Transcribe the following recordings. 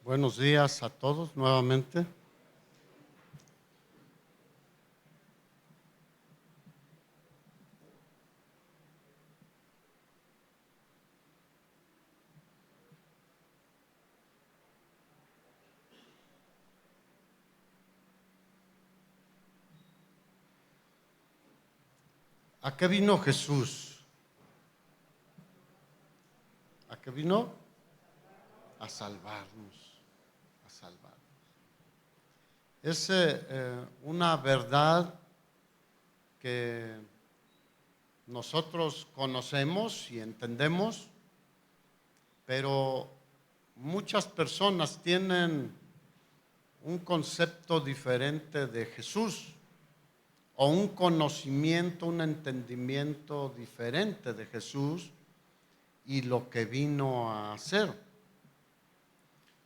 Buenos días a todos nuevamente. ¿A qué vino Jesús? ¿A qué vino? A salvarnos, a salvarnos. Es una verdad que nosotros conocemos y entendemos, pero muchas personas tienen un concepto diferente de Jesús o un conocimiento, un entendimiento diferente de Jesús y lo que vino a hacer.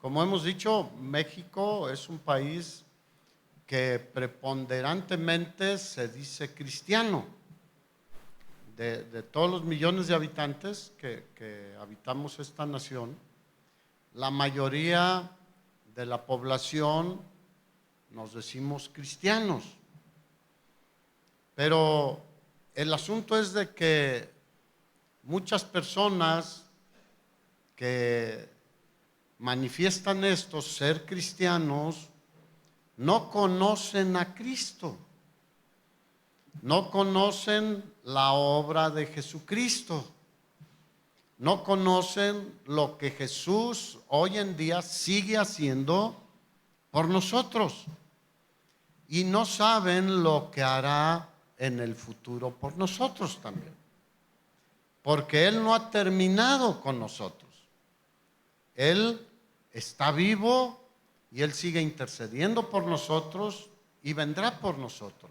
Como hemos dicho, México es un país que preponderantemente se dice cristiano. De todos los millones de habitantes que habitamos esta nación, la mayoría de la población nos decimos cristianos. Pero el asunto es de que muchas personas que manifiestan esto, ser cristianos, no conocen a Cristo, no conocen la obra de Jesucristo, no conocen lo que Jesús hoy en día sigue haciendo por nosotros y no saben lo que hará en el futuro por nosotros también, porque Él no ha terminado con nosotros. Él está vivo y Él sigue intercediendo por nosotros y vendrá por nosotros.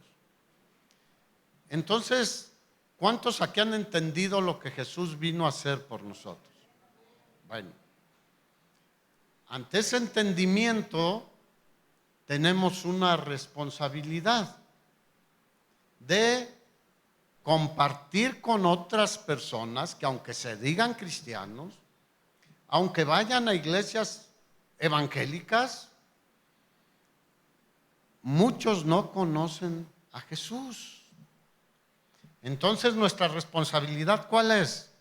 Entonces, ¿cuántos aquí han entendido lo que Jesús vino a hacer por nosotros? Bueno, ante ese entendimiento tenemos una responsabilidad de compartir con otras personas que, aunque se digan cristianos, aunque vayan a iglesias evangélicas, muchos no conocen a Jesús. Entonces, nuestra responsabilidad, ¿cuál es?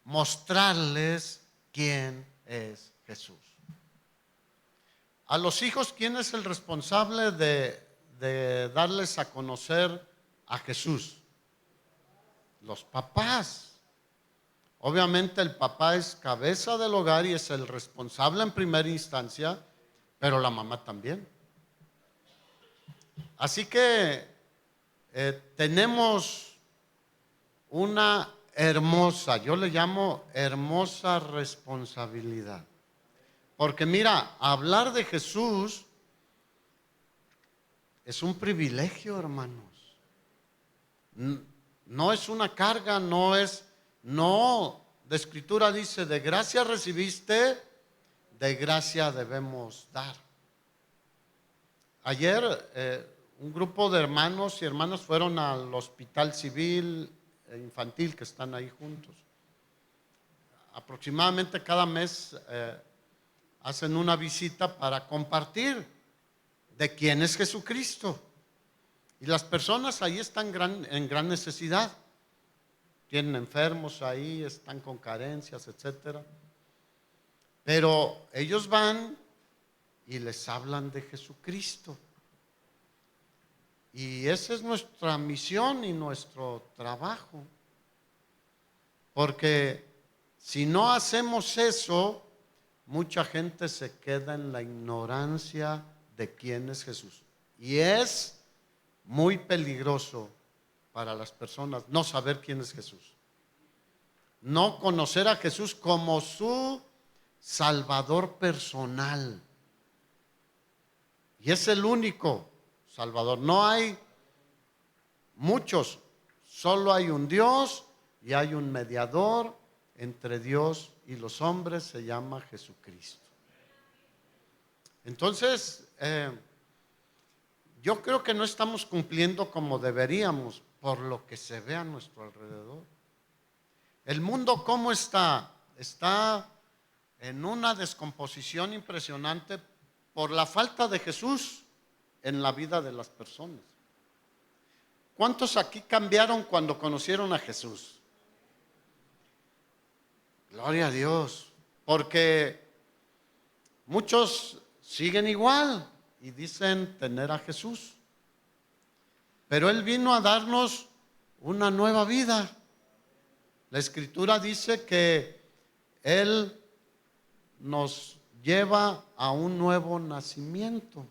Mostrarles quién es Jesús. A los hijos, ¿quién es el responsable de darles a conocer a Jesús? Los papás. Obviamente el papá es cabeza del hogar y es el responsable en primera instancia, pero la mamá también. Así que tenemos una hermosa, yo le llamo hermosa responsabilidad. Porque mira, hablar de Jesús es un privilegio, hermanos. No es una carga, no, de Escritura dice, de gracia recibiste, de gracia debemos dar. Ayer un grupo de hermanos y hermanas fueron al hospital civil e infantil que están ahí juntos. Aproximadamente cada mes hacen una visita para compartir de quién es Jesucristo. Y las personas ahí están en gran necesidad. Tienen enfermos ahí, están con carencias, etcétera. Pero ellos van y les hablan de Jesucristo. Y esa es nuestra misión y nuestro trabajo. Porque si no hacemos eso, mucha gente se queda en la ignorancia de quién es Jesús. Y es muy peligroso para las personas no saber quién es Jesús. No conocer a Jesús como su Salvador personal. Y es el único Salvador. No hay muchos, solo hay un Dios y hay un mediador entre Dios y los hombres, se llama Jesucristo. Entonces, yo creo que no estamos cumpliendo como deberíamos por lo que se ve a nuestro alrededor. El mundo, ¿cómo está? Está en una descomposición impresionante por la falta de Jesús en la vida de las personas. ¿Cuántos aquí cambiaron cuando conocieron a Jesús? Gloria a Dios, porque muchos siguen igual y dicen tener a Jesús, pero Él vino a darnos una nueva vida. La Escritura dice que Él nos lleva a un nuevo nacimiento.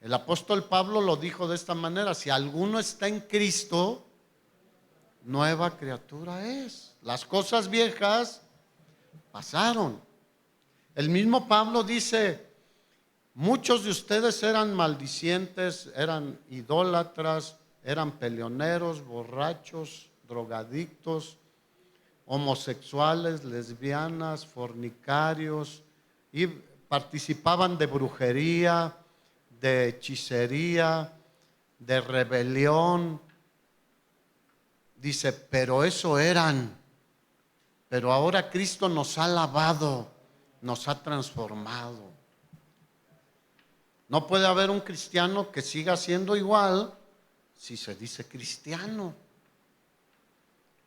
El apóstol Pablo lo dijo de esta manera: si alguno está en Cristo, nueva criatura es. Las cosas viejas pasaron. El mismo Pablo dice: muchos de ustedes eran maldicientes, eran idólatras, eran peleoneros, borrachos, drogadictos, homosexuales, lesbianas, fornicarios, y participaban de brujería, de hechicería, de rebelión. Dice, pero eso eran. Pero ahora Cristo nos ha lavado, nos ha transformado. No puede haber un cristiano que siga siendo igual si se dice cristiano.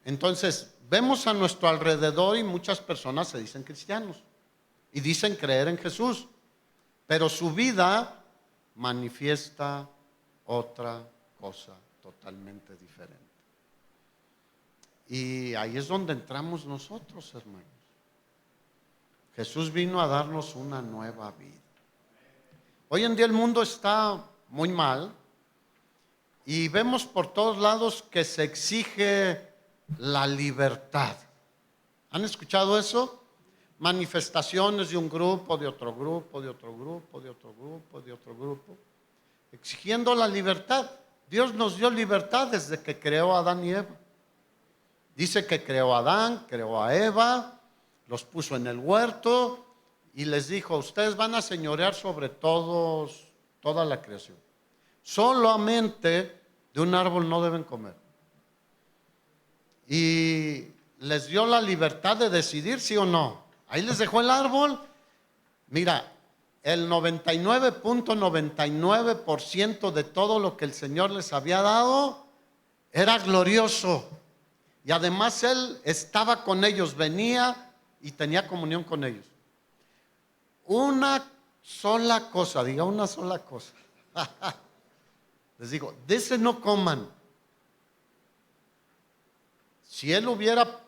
Entonces, vemos a nuestro alrededor y muchas personas se dicen cristianos y dicen creer en Jesús, pero su vida manifiesta otra cosa totalmente diferente. Y ahí es donde entramos nosotros, hermanos. Jesús vino a darnos una nueva vida. Hoy en día el mundo está muy mal y vemos por todos lados que se exige la libertad. ¿Han escuchado eso? Manifestaciones de un grupo, de otro grupo, de otro grupo, de otro grupo, de otro grupo, exigiendo la libertad. Dios nos dio libertad desde que creó a Adán y Eva. Dice que creó a Adán, creó a Eva, los puso en el huerto y les dijo: ustedes van a señorear sobre todos, toda la creación. Solamente de un árbol no deben comer. Y les dio la libertad de decidir sí o no. Ahí les dejó el árbol. Mira, el 99.99% de todo lo que el Señor les había dado era glorioso. Y además Él estaba con ellos, venía y tenía comunión con ellos. Una sola cosa, diga una sola cosa. Les digo, de ese no coman. Si Él hubiera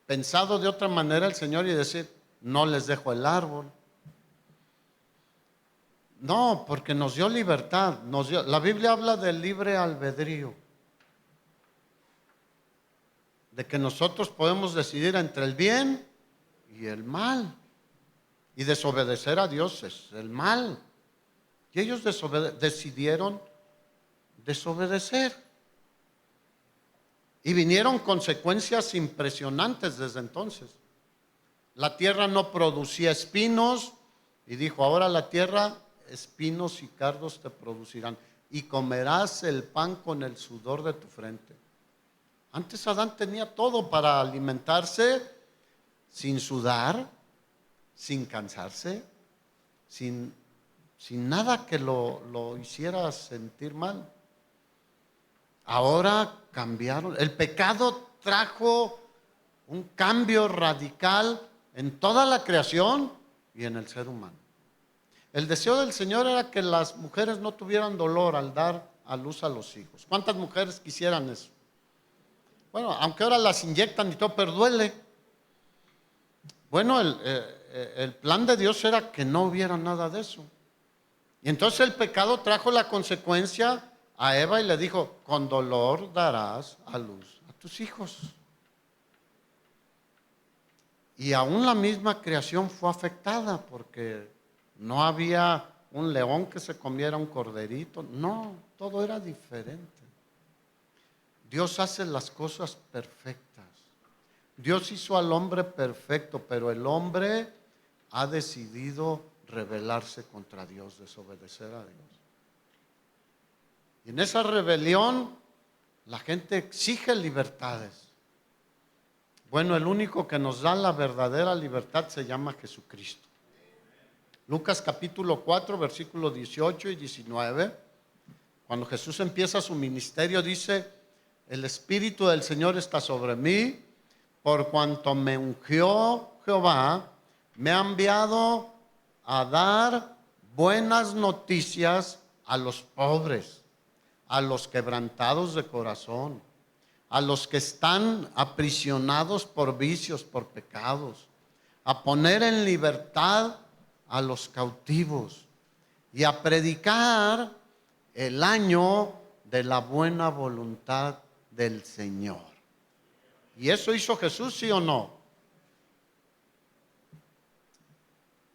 pensado de otra manera el Señor y decir, no les dejo el árbol. No, porque nos dio libertad. La Biblia habla del libre albedrío. De que nosotros podemos decidir entre el bien y el mal. Y desobedecer a Dios es el mal. Y ellos decidieron desobedecer. Y vinieron consecuencias impresionantes desde entonces. La tierra no producía espinos y dijo, ahora la tierra espinos y cardos te producirán y comerás el pan con el sudor de tu frente. Antes Adán tenía todo para alimentarse sin sudar, sin cansarse, sin nada que lo hiciera sentir mal. Ahora cambiaron. El pecado trajo un cambio radical en toda la creación y en el ser humano. El deseo del Señor era que las mujeres no tuvieran dolor al dar a luz a los hijos. ¿Cuántas mujeres quisieran eso? Bueno, aunque ahora las inyectan y todo, pero duele. Bueno, el plan de Dios era que no hubiera nada de eso. Y entonces el pecado trajo la consecuencia a Eva y le dijo, con dolor darás a luz a tus hijos. Y aún la misma creación fue afectada porque no había un león que se comiera un corderito. No, todo era diferente. Dios hace las cosas perfectas. Dios hizo al hombre perfecto, pero el hombre ha decidido rebelarse contra Dios, desobedecer a Dios. Y en esa rebelión la gente exige libertades. Bueno, el único que nos da la verdadera libertad se llama Jesucristo. Lucas capítulo 4, versículos 18 y 19. Cuando Jesús empieza su ministerio, dice: el Espíritu del Señor está sobre mí, por cuanto me ungió Jehová, me ha enviado a dar buenas noticias a los pobres, a los quebrantados de corazón, a los que están aprisionados por vicios, por pecados, a poner en libertad a los cautivos y a predicar el año de la buena voluntad del Señor. ¿Y eso hizo Jesús, sí o no?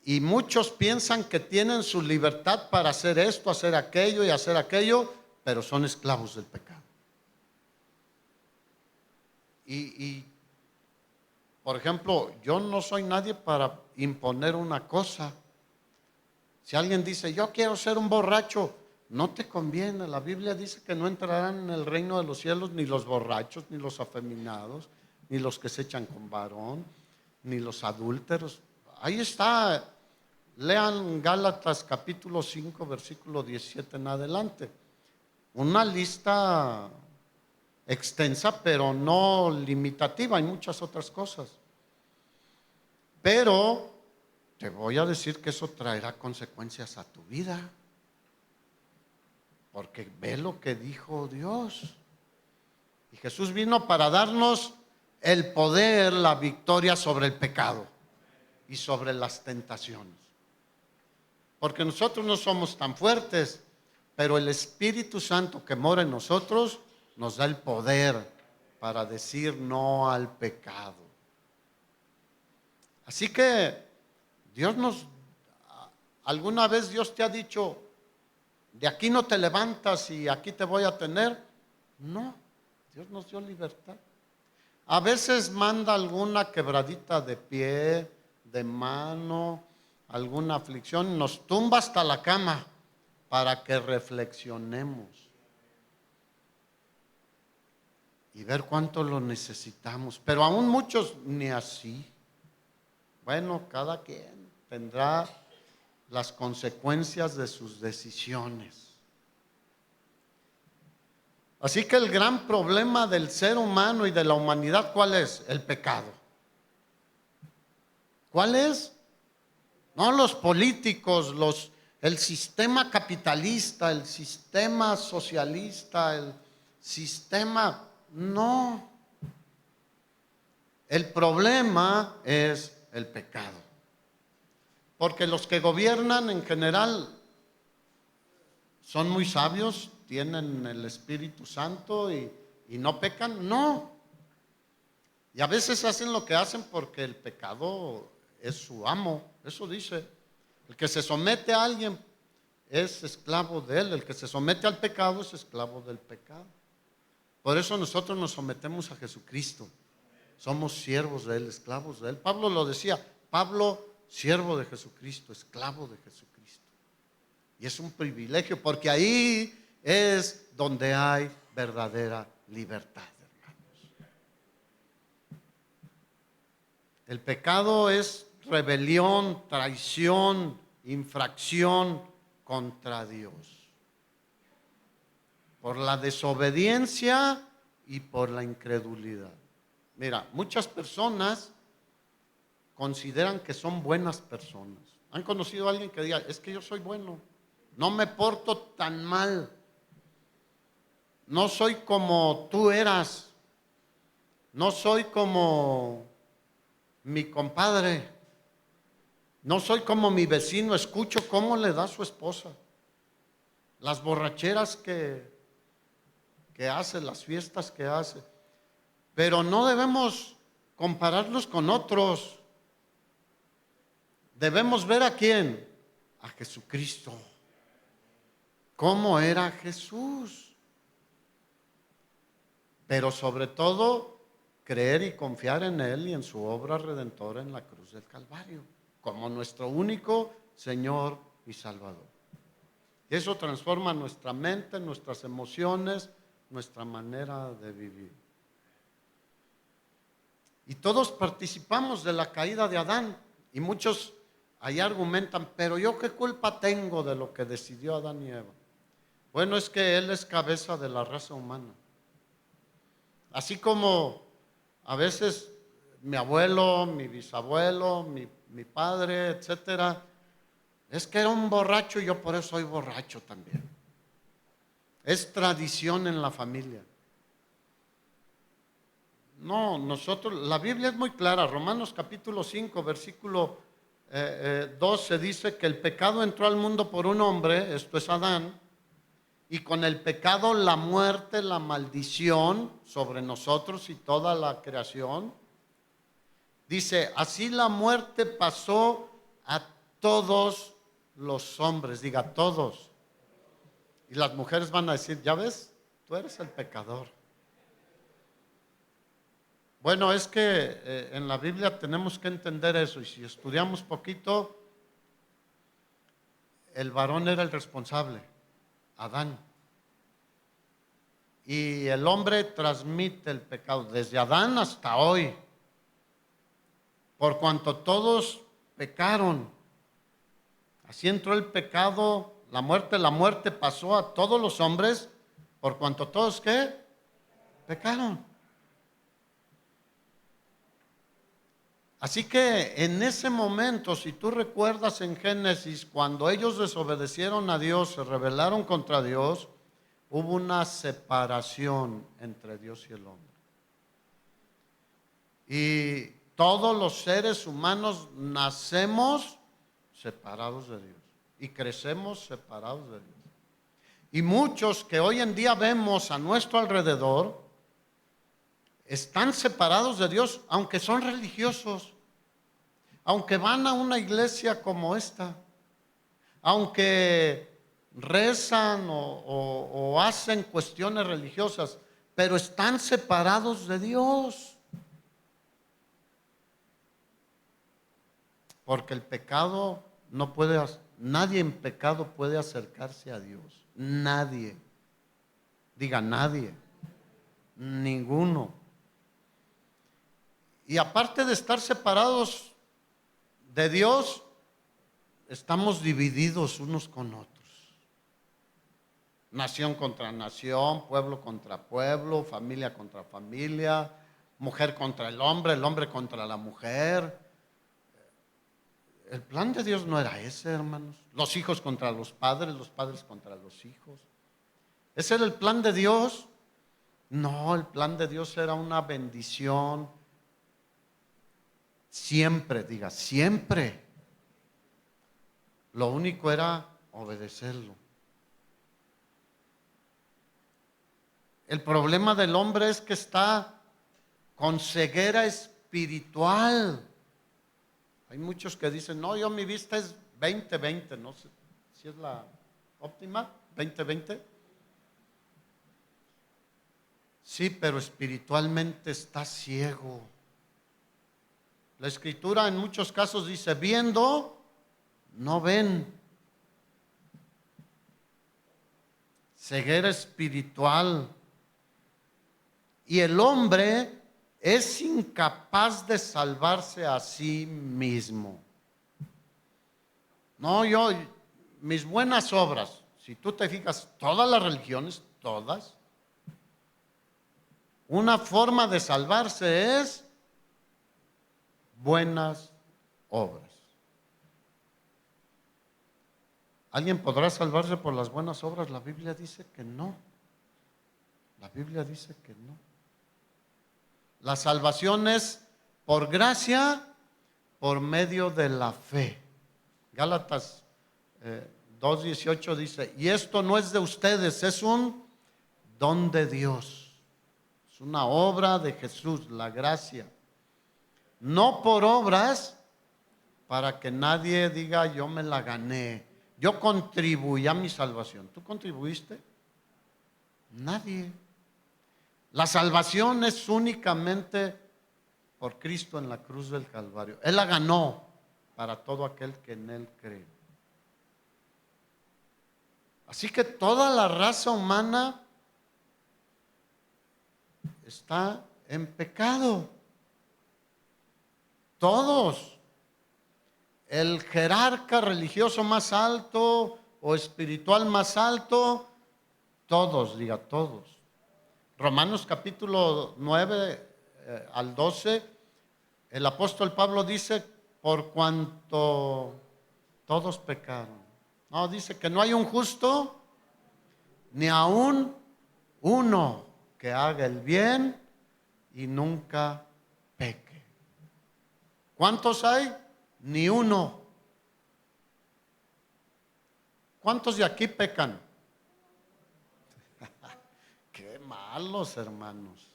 Y muchos piensan que tienen su libertad para hacer esto, hacer aquello y hacer aquello, pero son esclavos del pecado. Y por ejemplo, yo no soy nadie para imponer una cosa. Si alguien dice: yo quiero ser un borracho, no te conviene. La Biblia dice que no entrarán en el reino de los cielos ni los borrachos, ni los afeminados, ni los que se echan con varón, ni los adúlteros. Ahí está. Lean Gálatas capítulo 5, versículo 17 en adelante. Una lista extensa, pero no limitativa. Hay muchas otras cosas. Pero te voy a decir que eso traerá consecuencias a tu vida. Porque ve lo que dijo Dios. Y Jesús vino para darnos el poder, la victoria sobre el pecado y sobre las tentaciones. Porque nosotros no somos tan fuertes, pero el Espíritu Santo que mora en nosotros nos da el poder para decir no al pecado. Así que ¿alguna vez Dios te ha dicho: de aquí no te levantas y aquí te voy a tener? No, Dios nos dio libertad. A veces manda alguna quebradita de pie, de mano, alguna aflicción, nos tumba hasta la cama para que reflexionemos y ver cuánto lo necesitamos. Pero aún muchos ni así. Bueno, cada quien tendrá las consecuencias de sus decisiones. Así que el gran problema del ser humano y de la humanidad, ¿cuál es? El pecado. ¿Cuál es? No los políticos, el sistema capitalista, el sistema socialista, el sistema... No. El problema es el pecado. Porque los que gobiernan en general son muy sabios, tienen el Espíritu Santo y no pecan. No. Y a veces hacen lo que hacen porque el pecado es su amo. Eso dice. El que se somete a alguien es esclavo de él. El que se somete al pecado es esclavo del pecado. Por eso nosotros nos sometemos a Jesucristo. Somos siervos de él, esclavos de él. Pablo lo decía. Pablo, siervo de Jesucristo, esclavo de Jesucristo. Y es un privilegio porque ahí es donde hay verdadera libertad, hermanos. El pecado es rebelión, traición, infracción contra Dios. Por la desobediencia y por la incredulidad. Mira, muchas personas consideran que son buenas personas. ¿Han conocido a alguien que diga: es que yo soy bueno, no me porto tan mal, no soy como tú eras, no soy como mi compadre, no soy como mi vecino, escucho cómo le da a su esposa, las borracheras que hace, las fiestas que hace? Pero no debemos compararlos con otros. Debemos ver a quién, a Jesucristo. ¿Cómo era Jesús? Pero sobre todo, creer y confiar en Él y en su obra redentora en la cruz del Calvario, como nuestro único Señor y Salvador. Y eso transforma nuestra mente, nuestras emociones, nuestra manera de vivir. Y todos participamos de la caída de Adán. Y muchos ahí argumentan, pero yo qué culpa tengo de lo que decidió Adán y Eva. Bueno, es que él es cabeza de la raza humana. Así como a veces mi abuelo, mi bisabuelo, mi padre, etcétera, es que era un borracho y yo por eso soy borracho también. Es tradición en la familia. No, nosotros, la Biblia es muy clara. Romanos capítulo 5, versículo 12 dice que el pecado entró al mundo por un hombre, esto es Adán, y con el pecado la muerte, la maldición sobre nosotros y toda la creación. Dice, así la muerte pasó a todos los hombres, diga todos. Y las mujeres van a decir, ya ves, tú eres el pecador. Bueno, es que en la Biblia tenemos que entender eso, y si estudiamos poquito, el varón era el responsable, Adán. Y el hombre transmite el pecado desde Adán hasta hoy, por cuanto todos pecaron. Así entró el pecado, la muerte pasó a todos los hombres, por cuanto todos, ¿qué? Pecaron. Así que en ese momento, si tú recuerdas en Génesis, cuando ellos desobedecieron a Dios, se rebelaron contra Dios, hubo una separación entre Dios y el hombre. Y todos los seres humanos nacemos separados de Dios y crecemos separados de Dios. Y muchos que hoy en día vemos a nuestro alrededor están separados de Dios, aunque son religiosos, aunque van a una iglesia como esta, aunque rezan o hacen cuestiones religiosas, pero están separados de Dios. Porque el pecado no puede, nadie en pecado puede acercarse a Dios. Nadie. Diga nadie. Ninguno. Y aparte de estar separados de Dios, estamos divididos unos con otros. Nación contra nación, pueblo contra pueblo, familia contra familia, mujer contra el hombre contra la mujer. El plan de Dios no era ese, hermanos. Los hijos contra los padres contra los hijos. ¿Ese era el plan de Dios? No, el plan de Dios era una bendición. Siempre, diga, siempre. Lo único era obedecerlo. El problema del hombre es que está con ceguera espiritual. Hay muchos que dicen, no, yo mi vista es 20-20, no sé si es la óptima, 20-20. Sí, pero espiritualmente está ciego. La Escritura en muchos casos dice, viendo, no ven. Ceguera espiritual. Y el hombre es incapaz de salvarse a sí mismo. No, mis buenas obras, si tú te fijas, todas las religiones, todas, una forma de salvarse es buenas obras. ¿Alguien podrá salvarse por las buenas obras? La Biblia dice que no. La Biblia dice que no. La salvación es por gracia, por medio de la fe. Gálatas 2:18 dice, y esto no es de ustedes, es un don de Dios. Es una obra de Jesús, la gracia. No por obras, para que nadie diga yo me la gané. Yo contribuí a mi salvación. ¿Tú contribuiste? Nadie. La salvación es únicamente por Cristo en la cruz del Calvario. Él la ganó para todo aquel que en Él cree. Así que toda la raza humana está en pecado. Todos. El jerarca religioso más alto o espiritual más alto, todos, diga todos. Romanos capítulo 9 al 12, el apóstol Pablo dice, por cuanto todos pecaron. No, dice que no hay un justo, ni aún uno que haga el bien y nunca peque. ¿Cuántos hay? Ni uno. ¿Cuántos de aquí pecan? Qué malos, hermanos.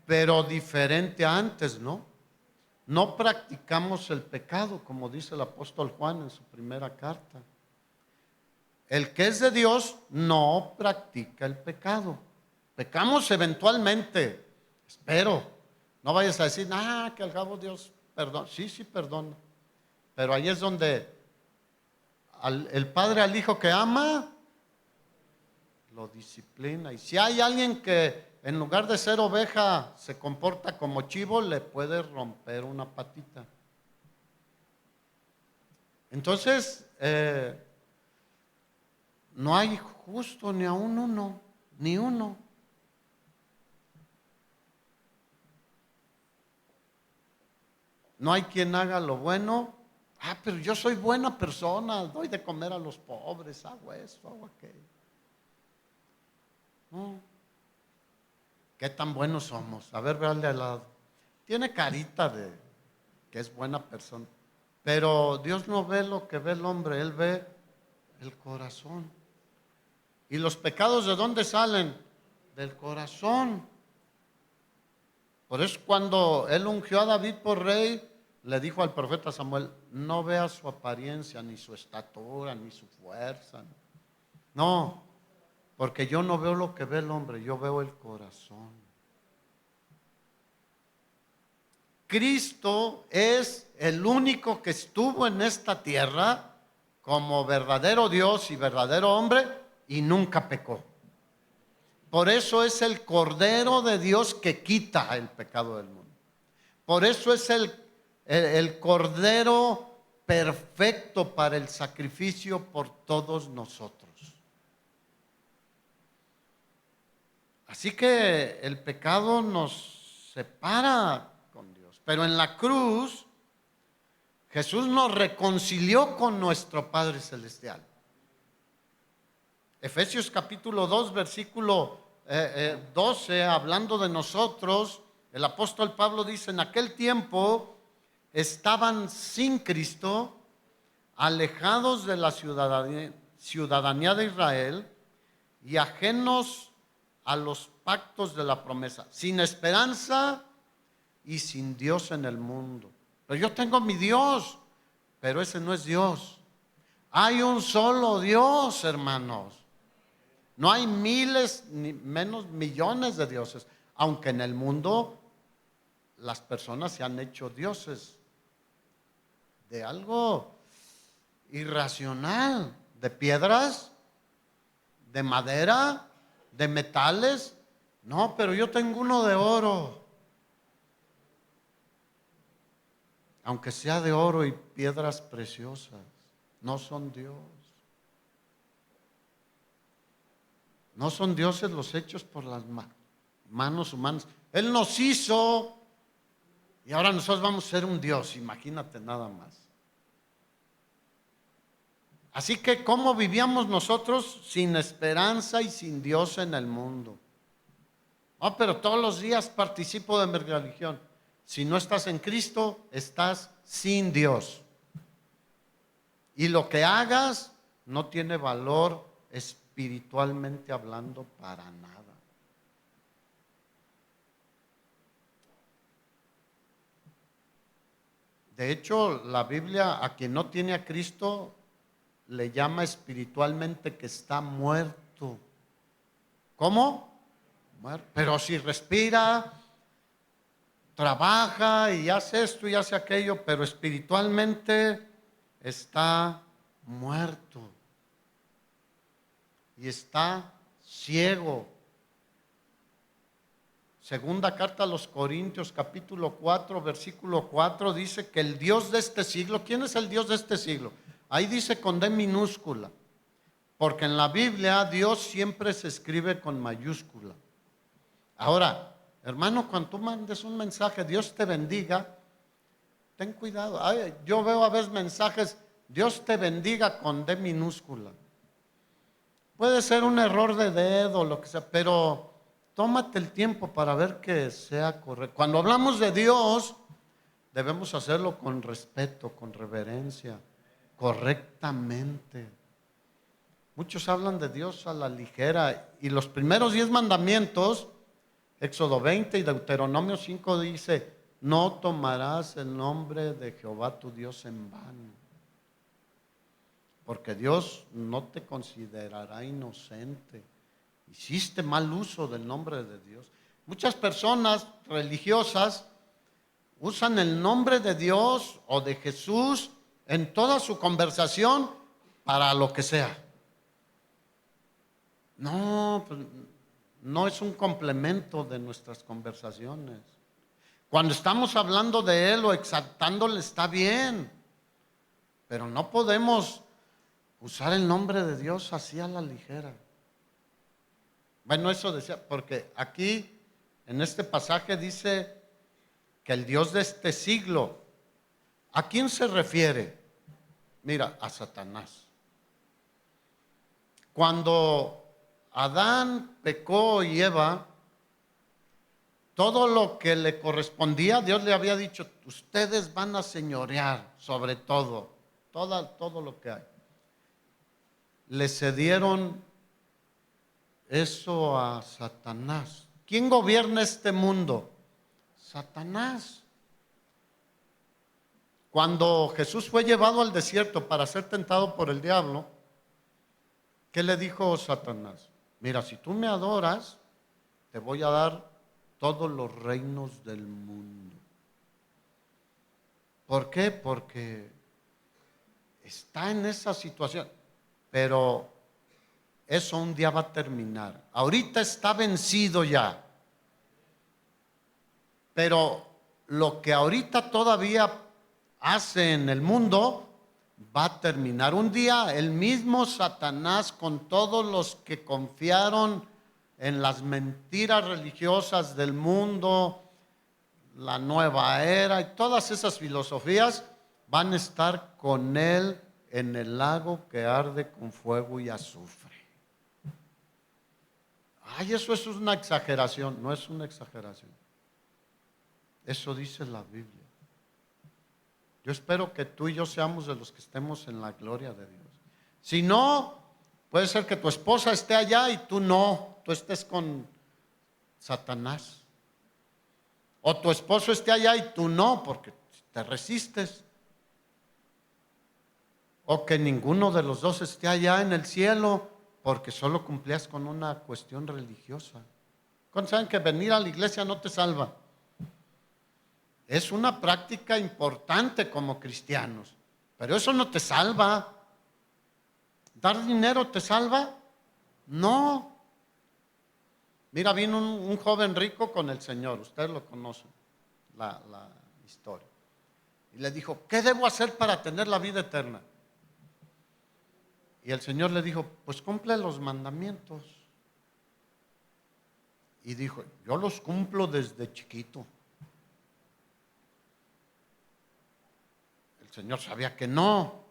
Pero diferente a antes, ¿no? No practicamos el pecado, como dice el apóstol Juan en su primera carta. El que es de Dios no practica el pecado. Pecamos eventualmente, espero. No vayas a decir, que al cabo Dios perdona. Sí, sí perdona. Pero ahí es donde el padre al hijo que ama, lo disciplina. Y si hay alguien que en lugar de ser oveja se comporta como chivo, le puede romper una patita. Entonces, no hay justo ni aún uno, ni uno. No hay quien haga lo bueno. Pero yo soy buena persona, doy de comer a los pobres, hago esto, hago aquello. No. ¿Qué tan buenos somos? A ver, véale al lado. Tiene carita de que es buena persona, pero Dios no ve lo que ve el hombre, Él ve el corazón. ¿Y los pecados de dónde salen? Del corazón. Por eso cuando Él ungió a David por rey, le dijo al profeta Samuel, no veas su apariencia, ni su estatura, ni su fuerza. No, porque yo no veo lo que ve el hombre, yo veo el corazón. Cristo es el único que estuvo en esta tierra como verdadero Dios y verdadero hombre y nunca pecó. Por eso es el Cordero de Dios que quita el pecado del mundo. Por eso es el Cordero perfecto para el sacrificio por todos nosotros. Así que el pecado nos separa con Dios. Pero en la cruz, Jesús nos reconcilió con nuestro Padre Celestial. Efesios capítulo 2, versículo 12, hablando de nosotros, el apóstol Pablo dice, en aquel tiempo estaban sin Cristo, alejados de la ciudadanía de Israel y ajenos a los pactos de la promesa, sin esperanza y sin Dios en el mundo. Pero yo tengo mi Dios, pero ese no es Dios. Hay un solo Dios, hermanos. No hay miles, ni menos millones de dioses, aunque en el mundo las personas se han hecho dioses de algo irracional, de piedras, de madera, de metales. No, pero yo tengo uno de oro. Aunque sea de oro y piedras preciosas, no son Dios. No son dioses los hechos por las manos humanas. Él nos hizo y ahora nosotros vamos a ser un Dios, imagínate nada más. Así que, ¿cómo vivíamos nosotros sin esperanza y sin Dios en el mundo? Pero todos los días participo de mi religión. Si no estás en Cristo, estás sin Dios. Y lo que hagas no tiene valor espiritualmente hablando para nada. De hecho, la Biblia a quien no tiene a Cristo le llama espiritualmente que está muerto. ¿Cómo? Muerto. Pero si respira, trabaja y hace esto y hace aquello, pero espiritualmente está muerto. Y está ciego. Segunda carta a los Corintios, capítulo 4, versículo 4, dice que el Dios de este siglo, ¿quién es el Dios de este siglo? Ahí dice con D minúscula, porque en la Biblia Dios siempre se escribe con mayúscula. Ahora, hermano, cuando tú mandes un mensaje, Dios te bendiga, ten cuidado. Ay, yo veo a veces mensajes, Dios te bendiga con D minúscula. Puede ser un error de dedo, lo que sea, pero tómate el tiempo para ver que sea correcto. Cuando hablamos de Dios, debemos hacerlo con respeto, con reverencia, correctamente. Muchos hablan de Dios a la ligera y los primeros 10 mandamientos, Éxodo 20 y Deuteronomio 5 dice, no tomarás el nombre de Jehová tu Dios en vano, porque Dios no te considerará inocente. Hiciste mal uso del nombre de Dios. Muchas personas religiosas usan el nombre de Dios o de Jesús en toda su conversación para lo que sea. No, pues, no es un complemento de nuestras conversaciones. Cuando estamos hablando de Él o exaltándole está bien, pero no podemos usar el nombre de Dios así a la ligera. Bueno, eso decía, porque aquí en este pasaje dice que el Dios de este siglo, ¿a quién se refiere? Mira, a Satanás. Cuando Adán pecó y Eva, todo lo que le correspondía, Dios le había dicho, ustedes van a señorear sobre todo lo que hay. Le cedieron eso a Satanás. ¿Quién gobierna este mundo? Satanás. Cuando Jesús fue llevado al desierto para ser tentado por el diablo, ¿qué le dijo Satanás? Mira, si tú me adoras, te voy a dar todos los reinos del mundo. ¿Por qué? Porque está en esa situación. Pero eso un día va a terminar. Ahorita está vencido ya. Pero lo que ahorita todavía hace en el mundo va a terminar. Un día el mismo Satanás, con todos los que confiaron en las mentiras religiosas del mundo, la nueva era y todas esas filosofías, van a estar con él en el lago que arde con fuego y azufre. Ay, eso es una exageración. No es una exageración. Eso dice la Biblia. Yo espero que tú y yo seamos de los que estemos en la gloria de Dios. Si no, puede ser que tu esposa esté allá y tú no, tú estés con Satanás. O tu esposo esté allá y tú no, porque te resistes. O que ninguno de los dos esté allá en el cielo, porque solo cumplías con una cuestión religiosa. ¿Cuántos saben que venir a la iglesia no te salva? Es una práctica importante como cristianos, pero eso no te salva. ¿Dar dinero te salva? No. Mira, vino un joven rico con el Señor, ustedes lo conocen, la historia. Y le dijo, ¿qué debo hacer para tener la vida eterna? Y el Señor le dijo, pues cumple los mandamientos. Y dijo, yo los cumplo desde chiquito. El Señor sabía que no.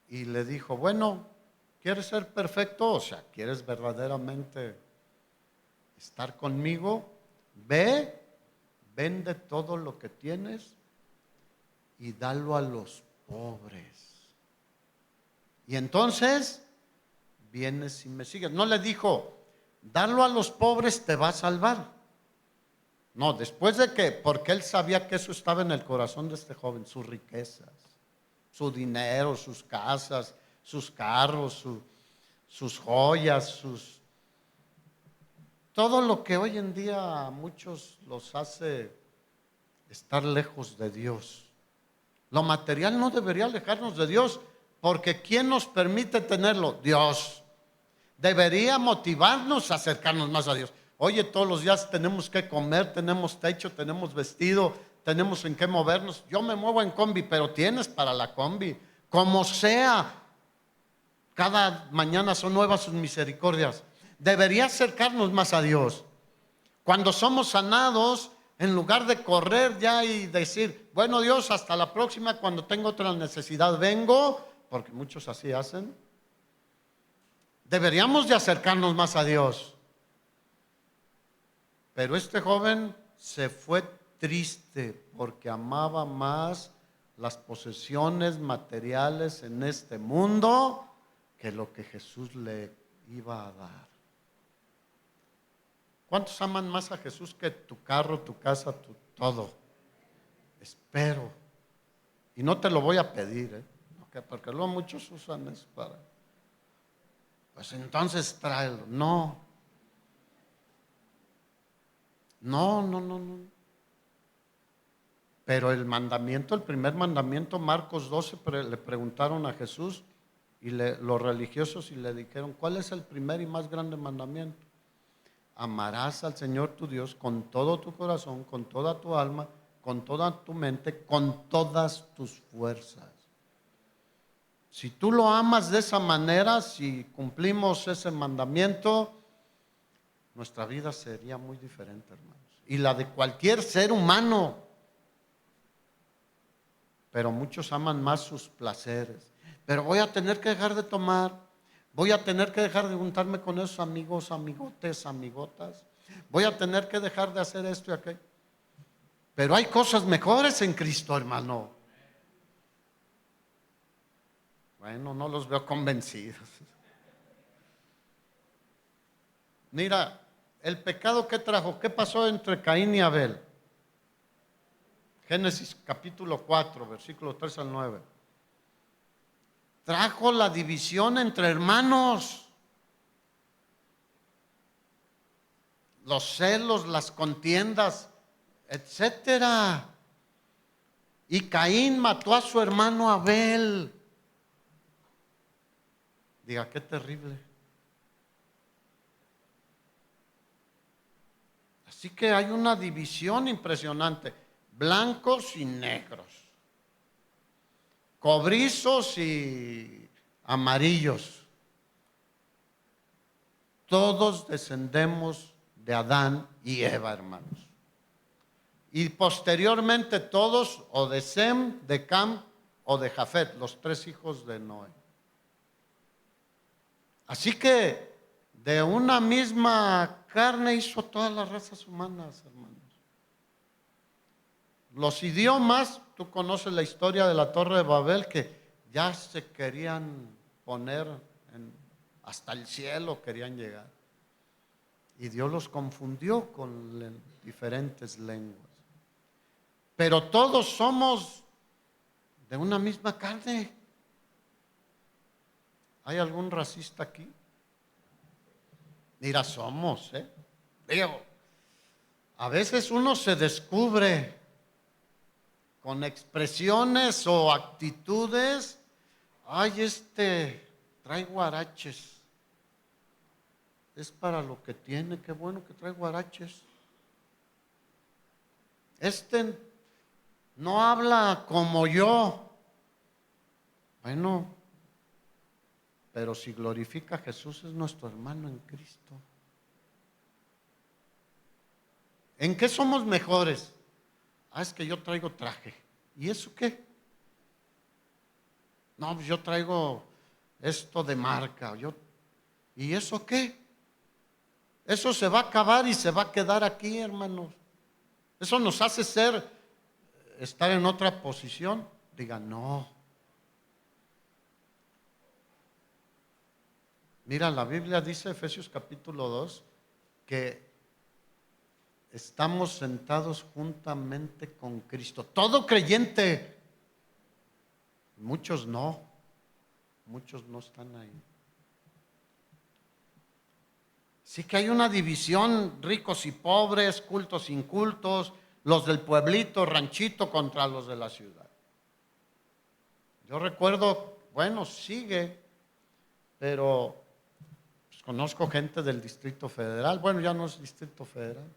Y le dijo, bueno, ¿quieres ser perfecto? O sea, ¿quieres verdaderamente estar conmigo? Ve, vende todo lo que tienes y dalo a los pobres. Y entonces vienes y me sigues. No le dijo, darlo a los pobres te va a salvar. No, después de que, porque él sabía que eso estaba en el corazón de este joven, sus riquezas, su dinero, sus casas, sus carros, sus joyas, todo lo que hoy en día a muchos los hace estar lejos de Dios. Lo material no debería alejarnos de Dios, porque ¿quién nos permite tenerlo? Dios. Debería motivarnos a acercarnos más a Dios. Oye, todos los días tenemos que comer, tenemos techo, tenemos vestido, tenemos en qué movernos. Yo me muevo en combi, pero tienes para la combi. Como sea, cada mañana son nuevas sus misericordias. Debería acercarnos más a Dios. Cuando somos sanados, en lugar de correr ya y decir, bueno Dios, hasta la próxima, cuando tengo otra necesidad vengo, porque muchos así hacen. Deberíamos de acercarnos más a Dios. Pero este joven se fue triste porque amaba más las posesiones materiales en este mundo que lo que Jesús le iba a dar. ¿Cuántos aman más a Jesús que tu carro, tu casa, tu todo? Espero. Y no te lo voy a pedir, porque luego muchos usan eso para... Pues entonces tráelo. No. No. Pero el mandamiento, el primer mandamiento, Marcos 12, le preguntaron a Jesús y los religiosos y le dijeron, ¿cuál es el primer y más grande mandamiento? Amarás al Señor tu Dios con todo tu corazón, con toda tu alma, con toda tu mente, con todas tus fuerzas. Si tú lo amas de esa manera, si cumplimos ese mandamiento, nuestra vida sería muy diferente, hermanos. Y la de cualquier ser humano. Pero muchos aman más sus placeres. Pero voy a tener que dejar de tomar. Voy a tener que dejar de juntarme con esos amigos, amigotes, amigotas. Voy a tener que dejar de hacer esto y aquello. Pero hay cosas mejores en Cristo, hermano. Bueno, no los veo convencidos. Mira, el pecado que trajo, ¿qué pasó entre Caín y Abel? Génesis capítulo 4, versículos 3 al 9. Trajo la división entre hermanos. Los celos, las contiendas, etcétera. Y Caín mató a su hermano Abel. Diga, qué terrible. Así que hay una división impresionante. Blancos y negros. Cobrizos y amarillos. Todos descendemos de Adán y Eva, hermanos. Y posteriormente todos, o de Sem, de Cam o de Jafet, los tres hijos de Noé. Así que de una misma carne hizo todas las razas humanas, hermanos. Los idiomas, tú conoces la historia de la Torre de Babel, que ya se querían poner hasta el cielo, querían llegar. Y Dios los confundió con diferentes lenguas. Pero todos somos de una misma carne. ¿Hay algún racista aquí? Mira, somos, Digo, a veces uno se descubre con expresiones o actitudes. Ay, trae guaraches. Es para lo que tiene, qué bueno que trae guaraches. No habla como yo. Bueno, pero si glorifica a Jesús, es nuestro hermano en Cristo. ¿En qué somos mejores? Es que yo traigo traje. ¿Y eso qué? No, pues yo traigo esto de marca. ¿Y eso qué? Eso se va a acabar y se va a quedar aquí, hermanos. Eso nos hace estar en otra posición. Diga, no. Mira, la Biblia dice, Efesios capítulo 2, que estamos sentados juntamente con Cristo. Todo creyente. Muchos no están ahí. Sí que hay una división, ricos y pobres, cultos, incultos, los del pueblito, ranchito contra los de la ciudad. Yo recuerdo, bueno, sigue, pero pues conozco gente del Distrito Federal, bueno, ya no es Distrito Federal,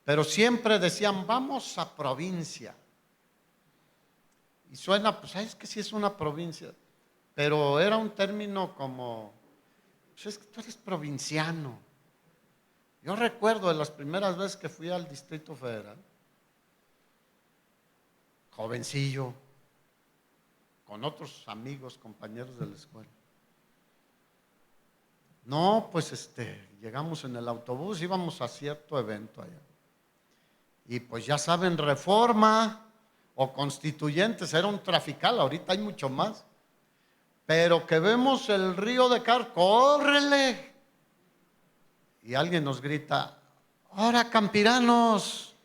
pero siempre decían, vamos a provincia. Y suena, pues, es que sí es una provincia, pero era un término como, pues es que tú eres provinciano. Yo recuerdo de las primeras veces que fui al Distrito Federal, jovencillo, con otros amigos, compañeros de la escuela. No, pues llegamos en el autobús, íbamos a cierto evento allá. Y pues ya saben, Reforma o Constituyentes, era un trafical, ahorita hay mucho más. Pero que vemos el río de Car, ¡córrele! Y alguien nos grita, ¡ahora campiranos!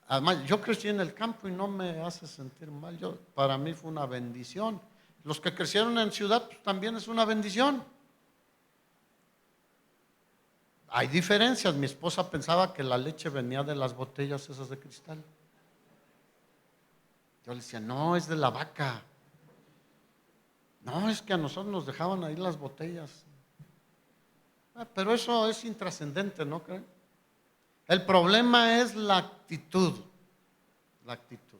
Además, yo crecí en el campo y no me hace sentir mal. Para mí fue una bendición. Los que crecieron en ciudad, pues, también es una bendición. Hay diferencias. Mi esposa pensaba que la leche venía de las botellas esas de cristal. Yo le decía, no, es de la vaca. No, es que a nosotros nos dejaban ahí las botellas. Pero eso es intrascendente, ¿no creen? El problema es la actitud. La actitud.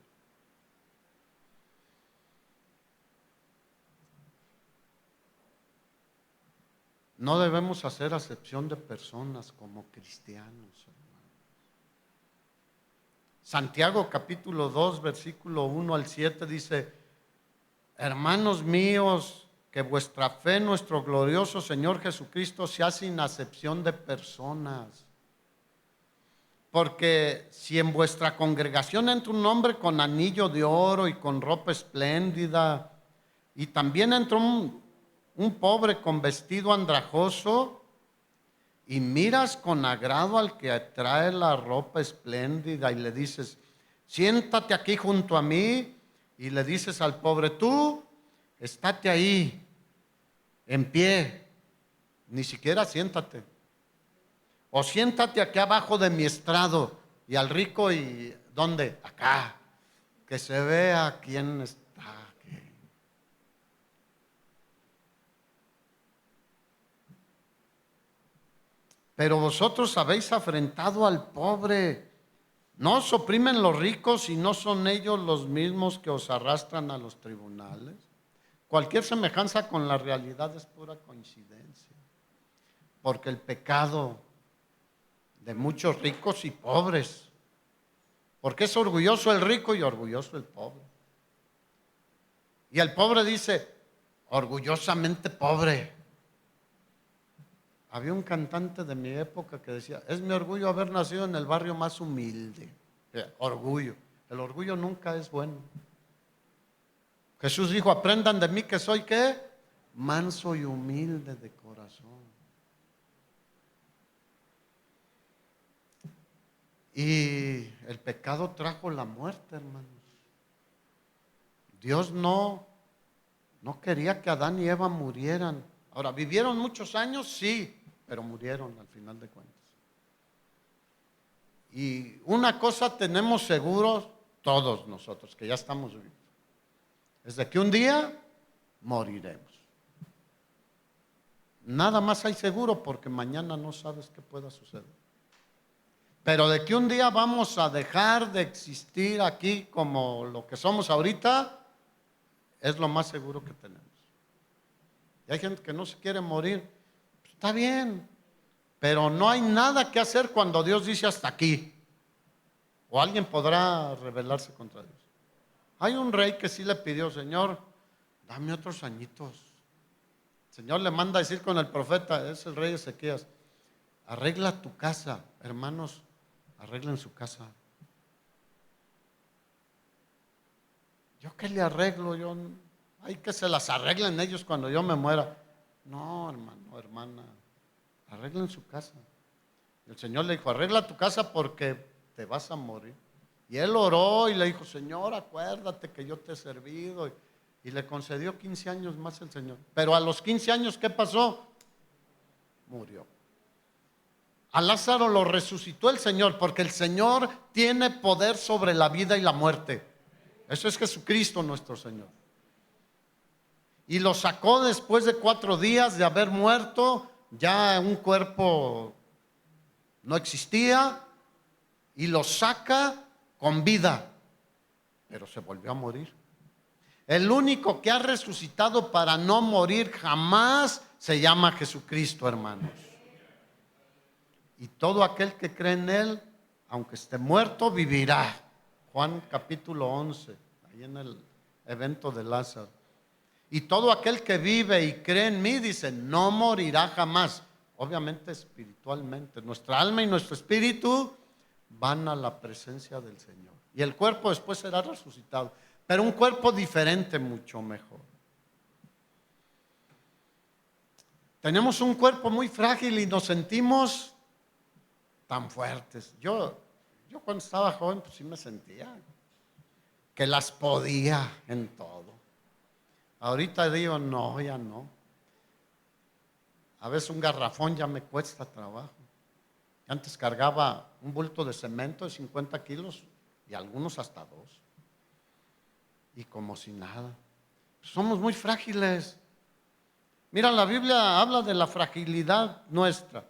No debemos hacer acepción de personas como cristianos, hermanos. Santiago capítulo 2, versículo 1 al 7 dice, hermanos míos, que vuestra fe en nuestro glorioso Señor Jesucristo sea sin acepción de personas. Porque si en vuestra congregación entra un hombre con anillo de oro y con ropa espléndida, y también entra un pobre con vestido andrajoso, y miras con agrado al que trae la ropa espléndida y le dices, siéntate aquí junto a mí, y le dices al pobre, tú, estate ahí, en pie, ni siquiera siéntate. O siéntate aquí abajo de mi estrado, y al rico, y ¿dónde? Acá, que se vea quién está aquí. Pero vosotros habéis afrentado al pobre. ¿No os oprimen los ricos y no son ellos los mismos que os arrastran a los tribunales? Cualquier semejanza con la realidad es pura coincidencia, porque el pecado de muchos ricos y pobres, porque es orgulloso el rico y orgulloso el pobre. Y el pobre dice, orgullosamente pobre. Había un cantante de mi época que decía, es mi orgullo haber nacido en el barrio más humilde. Orgullo. El orgullo nunca es bueno. Jesús dijo, aprendan de mí que soy, ¿qué? Manso y humilde de corazón. Y el pecado trajo la muerte, hermanos. Dios no quería que Adán y Eva murieran. Ahora, ¿vivieron muchos años? Sí, pero murieron al final de cuentas. Y una cosa tenemos seguros todos nosotros, que ya estamos vivos, es de que un día moriremos. Nada más hay seguro porque mañana no sabes qué pueda suceder. Pero de que un día vamos a dejar de existir aquí como lo que somos ahorita, es lo más seguro que tenemos. Y hay gente que no se quiere morir, pues está bien, pero no hay nada que hacer cuando Dios dice hasta aquí. O alguien podrá rebelarse contra Dios. Hay un rey que sí le pidió, Señor, dame otros añitos. El Señor le manda a decir con el profeta, es el rey Ezequías, arregla tu casa, hermanos. Arreglen su casa. ¿Yo qué le arreglo? Hay que se las arreglen ellos cuando yo me muera. No, hermano, hermana, arreglen su casa. Y el Señor le dijo, arregla tu casa porque te vas a morir. Y él oró y le dijo, Señor, acuérdate que yo te he servido. Y le concedió 15 años más el Señor. Pero a los 15 años, ¿qué pasó? Murió. A Lázaro lo resucitó el Señor, porque el Señor tiene poder sobre la vida y la muerte. Eso es Jesucristo nuestro Señor. y lo sacó después de 4 días de haber muerto, ya un cuerpo no existía, y lo saca con vida, pero se volvió a morir. El único que ha resucitado para no morir jamás se llama Jesucristo, hermanos. Y todo aquel que cree en Él, aunque esté muerto, vivirá. Juan capítulo 11, ahí en el evento de Lázaro. Y todo aquel que vive y cree en mí, dice, no morirá jamás. Obviamente espiritualmente. Nuestra alma y nuestro espíritu van a la presencia del Señor. Y el cuerpo después será resucitado. Pero un cuerpo diferente, mucho mejor. Tenemos un cuerpo muy frágil y nos sentimos tan fuertes. Yo cuando estaba joven, pues sí me sentía que las podía en todo. Ahorita digo, no, ya no. A veces un garrafón ya me cuesta trabajo. Antes cargaba un bulto de cemento de 50 kilos y algunos hasta 2. Y como si nada. Somos muy frágiles. Mira, la Biblia habla de la fragilidad nuestra.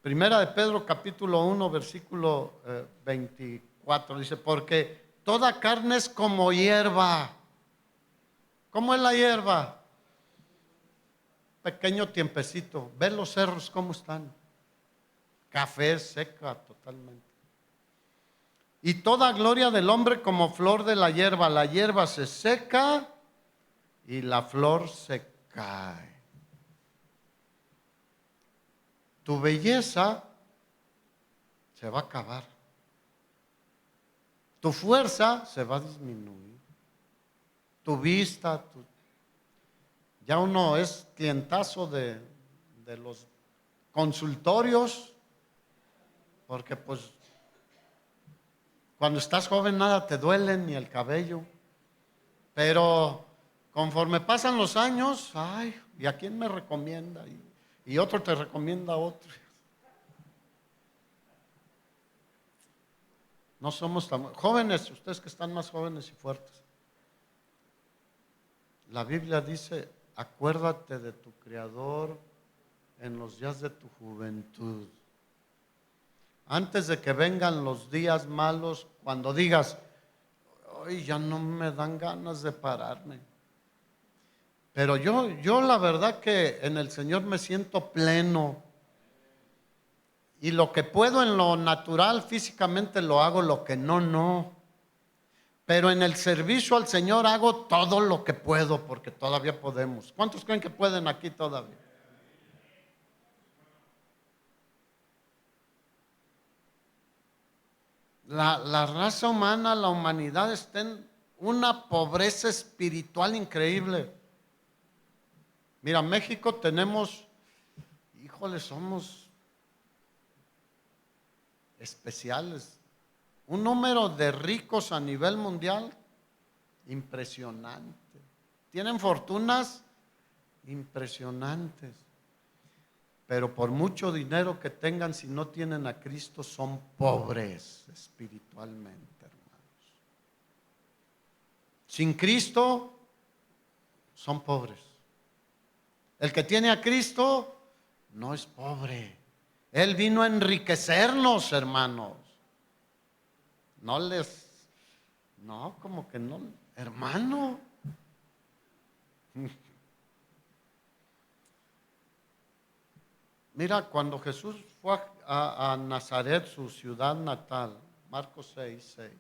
Primera de Pedro capítulo 1 versículo 24 dice, porque toda carne es como hierba. ¿Cómo es la hierba? Pequeño tiempecito. Ve los cerros cómo están. Café seca totalmente. Y toda gloria del hombre como flor de la hierba. La hierba se seca y la flor se cae. Tu belleza se va a acabar. Tu fuerza se va a disminuir. Tu vista, ya uno es clientazo de los consultorios, porque pues cuando estás joven nada te duele, ni el cabello, pero conforme pasan los años, ay, ¿y a quién me recomienda? Y otro te recomienda a otro. No somos tan jóvenes, ustedes que están más jóvenes y fuertes. La Biblia dice, acuérdate de tu Creador en los días de tu juventud. Antes de que vengan los días malos, cuando digas, ay, ya no me dan ganas de pararme. Pero yo la verdad que en el Señor me siento pleno. Y lo que puedo en lo natural, físicamente lo hago, lo que no. Pero en el servicio al Señor hago todo lo que puedo, porque todavía podemos. ¿Cuántos creen que pueden aquí todavía? La raza humana, la humanidad está en una pobreza espiritual increíble. Mira, México tenemos, híjole, somos especiales. Un número de ricos a nivel mundial impresionante. Tienen fortunas impresionantes. Pero por mucho dinero que tengan, si no tienen a Cristo, son pobres espiritualmente, hermanos. Sin Cristo, son pobres. El que tiene a Cristo, no es pobre. Él vino a enriquecernos, hermanos. No, como que no, hermano. Mira, cuando Jesús fue a Nazaret, su ciudad natal, Marcos 6:6,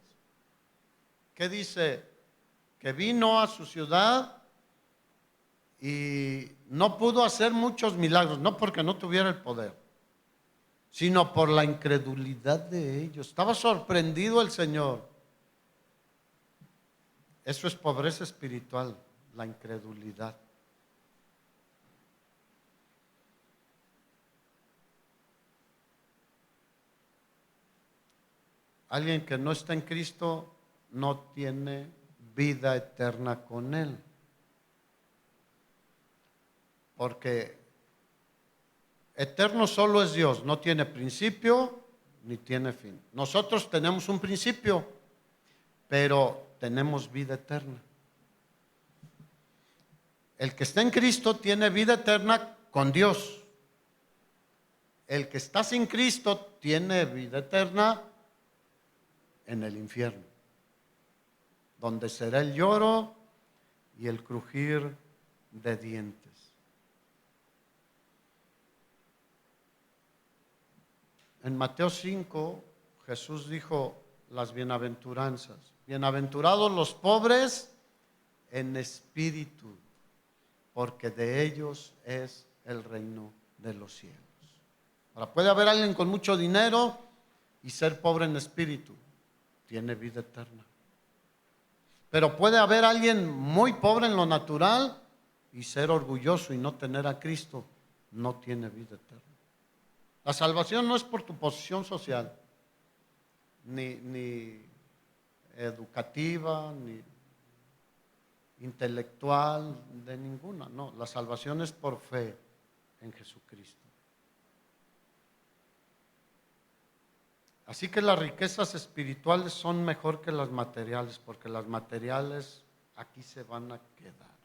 ¿qué dice? Que vino a su ciudad y no pudo hacer muchos milagros, no porque no tuviera el poder, sino por la incredulidad de ellos. Estaba sorprendido el Señor. Eso es pobreza espiritual, la incredulidad. Alguien que no está en Cristo no tiene vida eterna con Él. Porque eterno solo es Dios, no tiene principio ni tiene fin. Nosotros tenemos un principio, pero tenemos vida eterna. el que está en Cristo tiene vida eterna con Dios. El que está sin Cristo tiene vida eterna en el infierno, donde será el lloro y el crujir de dientes. En Mateo 5, Jesús dijo las bienaventuranzas. Bienaventurados los pobres en espíritu, porque de ellos es el reino de los cielos. Ahora, puede haber alguien con mucho dinero y ser pobre en espíritu, tiene vida eterna. Pero puede haber alguien muy pobre en lo natural y ser orgulloso y no tener a Cristo, no tiene vida eterna. La salvación no es por tu posición social, ni educativa, ni intelectual, de ninguna. No, la salvación es por fe en Jesucristo. Así que las riquezas espirituales son mejor que las materiales, porque las materiales aquí se van a quedar.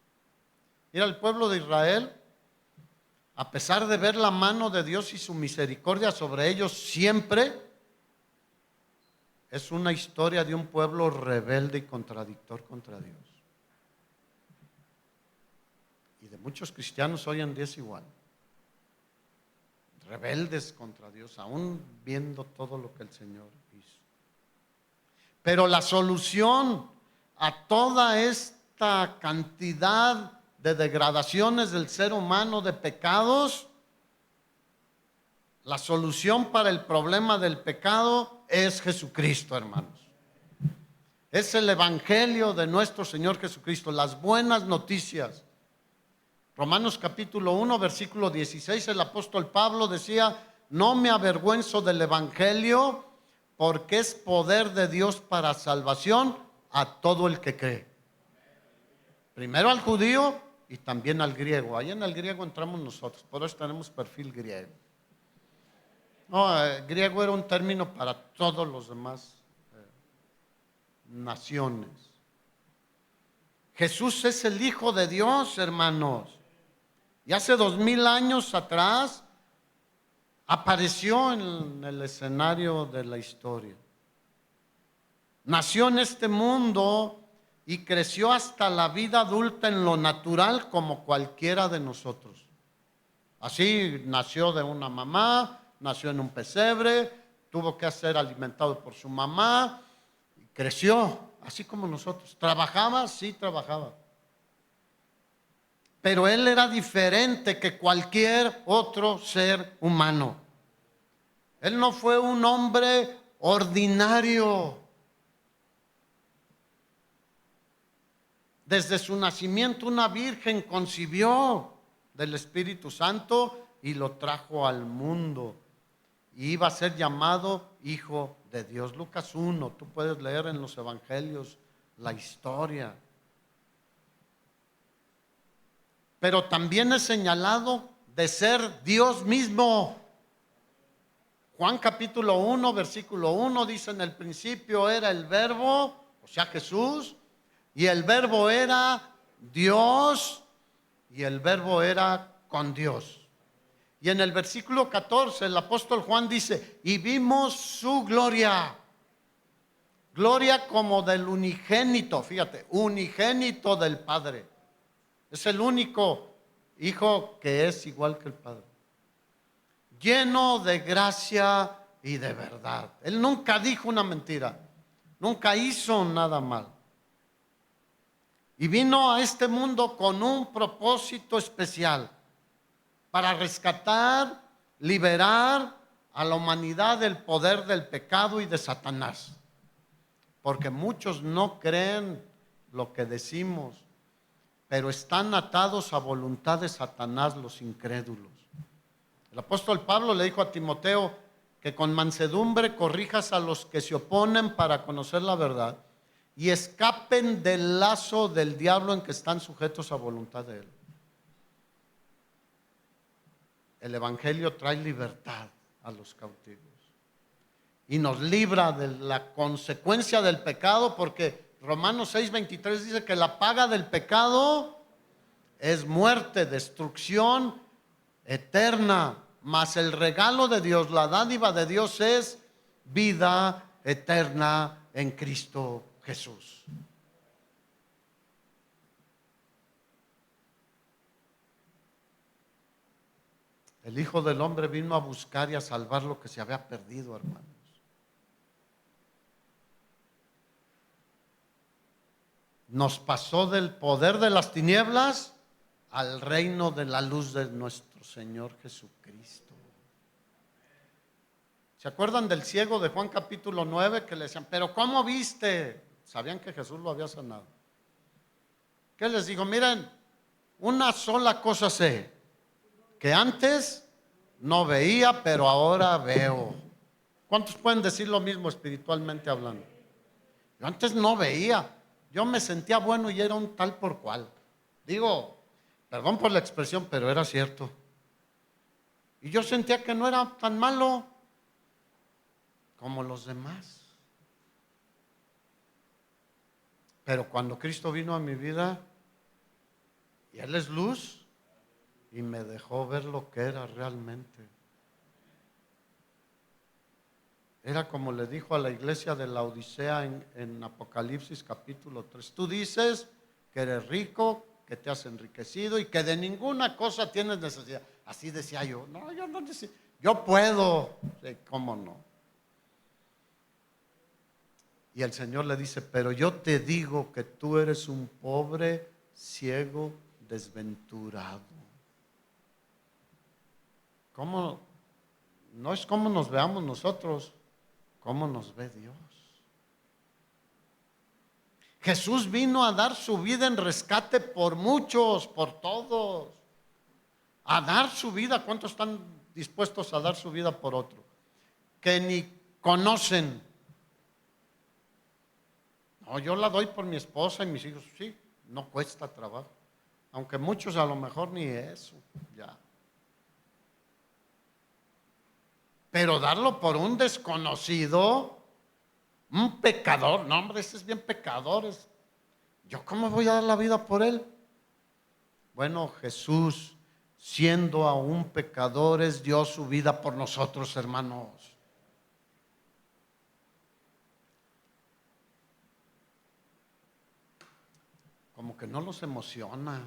Mira, el pueblo de Israel, a pesar de ver la mano de Dios y su misericordia sobre ellos siempre, es una historia de un pueblo rebelde y contradictor contra Dios. Y de muchos cristianos hoy en día es igual. Rebeldes contra Dios, aún viendo todo lo que el Señor hizo. Pero la solución a toda esta cantidad de degradaciones del ser humano, de pecados, la solución para el problema del pecado es Jesucristo, hermanos. Es el evangelio de nuestro Señor Jesucristo, las buenas noticias. Romanos capítulo 1, versículo 16, el apóstol Pablo decía: no me avergüenzo del evangelio, porque es poder de Dios para salvación a todo el que cree. Primero al judío y también al griego. Ahí en el griego entramos nosotros, por eso tenemos perfil griego. No, griego era un término para todos los demás naciones. Jesús es el Hijo de Dios, hermanos. Y hace 2000 años atrás apareció en el escenario de la historia. Nació en este mundo y creció hasta la vida adulta en lo natural como cualquiera de nosotros. Así nació de una mamá, nació en un pesebre, tuvo que ser alimentado por su mamá, y creció así como nosotros. ¿Trabajaba? Sí, trabajaba. Pero él era diferente que cualquier otro ser humano. Él no fue un hombre ordinario. Desde su nacimiento una virgen concibió del Espíritu Santo y lo trajo al mundo. Y iba a ser llamado Hijo de Dios. Lucas 1, tú puedes leer en los evangelios la historia. Pero también es señalado de ser Dios mismo. Juan capítulo 1, versículo 1 dice: en el principio era el verbo, o sea Jesús, y el verbo era Dios, y el verbo era con Dios. Y en el versículo 14 el apóstol Juan dice: y vimos su gloria. Gloria como del unigénito, fíjate, unigénito del Padre. Es el único hijo que es igual que el Padre, lleno de gracia y de verdad. Él nunca dijo una mentira, nunca hizo nada mal. Y vino a este mundo con un propósito especial, para rescatar, liberar a la humanidad del poder del pecado y de Satanás. Porque muchos no creen lo que decimos, pero están atados a voluntad de Satanás los incrédulos. El apóstol Pablo le dijo a Timoteo que con mansedumbre corrijas a los que se oponen para conocer la verdad y escapen del lazo del diablo en que están sujetos a voluntad de él. El evangelio trae libertad a los cautivos y nos libra de la consecuencia del pecado, porque Romanos 6:23 dice que la paga del pecado es muerte, destrucción eterna. Mas el regalo de Dios, la dádiva de Dios es vida eterna en Cristo Jesús. El Hijo del Hombre vino a buscar y a salvar lo que se había perdido, hermanos. Nos pasó del poder de las tinieblas al reino de la luz de nuestro Señor Jesucristo. ¿Se acuerdan del ciego de Juan capítulo 9 que le decían, pero cómo viste? Sabían que Jesús lo había sanado. ¿Qué les digo? Miren, una sola cosa sé, que antes no veía, pero ahora veo. ¿Cuántos pueden decir lo mismo espiritualmente hablando? Yo antes no veía, yo me sentía bueno y era un tal por cual. Digo, perdón por la expresión, pero era cierto. Y yo sentía que no era tan malo como los demás. Pero cuando Cristo vino a mi vida, y Él es luz, y me dejó ver lo que era realmente. Era como le dijo a la iglesia de la Odisea en Apocalipsis capítulo 3. Tú dices que eres rico, que te has enriquecido y que de ninguna cosa tienes necesidad. Así decía yo. No, yo no decía. Yo puedo. Sí, ¿cómo no? Y el Señor le dice, pero yo te digo que tú eres un pobre, ciego, desventurado. ¿Cómo? No es como nos veamos nosotros, cómo nos ve Dios. Jesús vino a dar su vida en rescate por muchos, por todos. A dar su vida. ¿Cuántos están dispuestos a dar su vida por otro? Que ni conocen. No, yo la doy por mi esposa y mis hijos. Sí, no cuesta trabajo. Aunque muchos a lo mejor ni eso, ya. Pero darlo por un desconocido, un pecador, no hombre, ese es bien pecador. ¿Yo cómo voy a dar la vida por él? Bueno, Jesús, siendo aún pecadores, dio su vida por nosotros, hermanos. Como que no los emociona.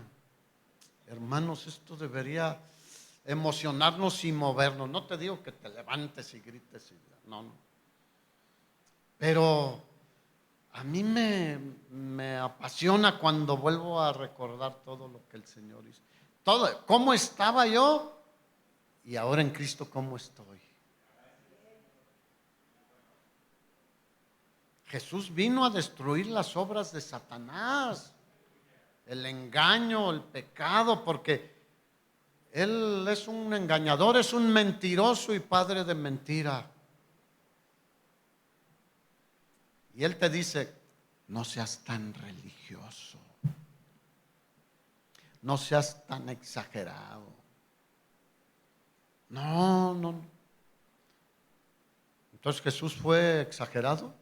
Hermanos, esto debería emocionarnos y movernos. No te digo que te levantes y grites, no. Pero a mí me apasiona cuando vuelvo a recordar todo lo que el Señor hizo. Todo, cómo estaba yo y ahora en Cristo cómo estoy. Jesús vino a destruir las obras de Satanás, el engaño, el pecado, porque Él es un engañador, es un mentiroso y padre de mentira. Y Él te dice, no seas tan religioso, no seas tan exagerado. No. Entonces Jesús fue exagerado.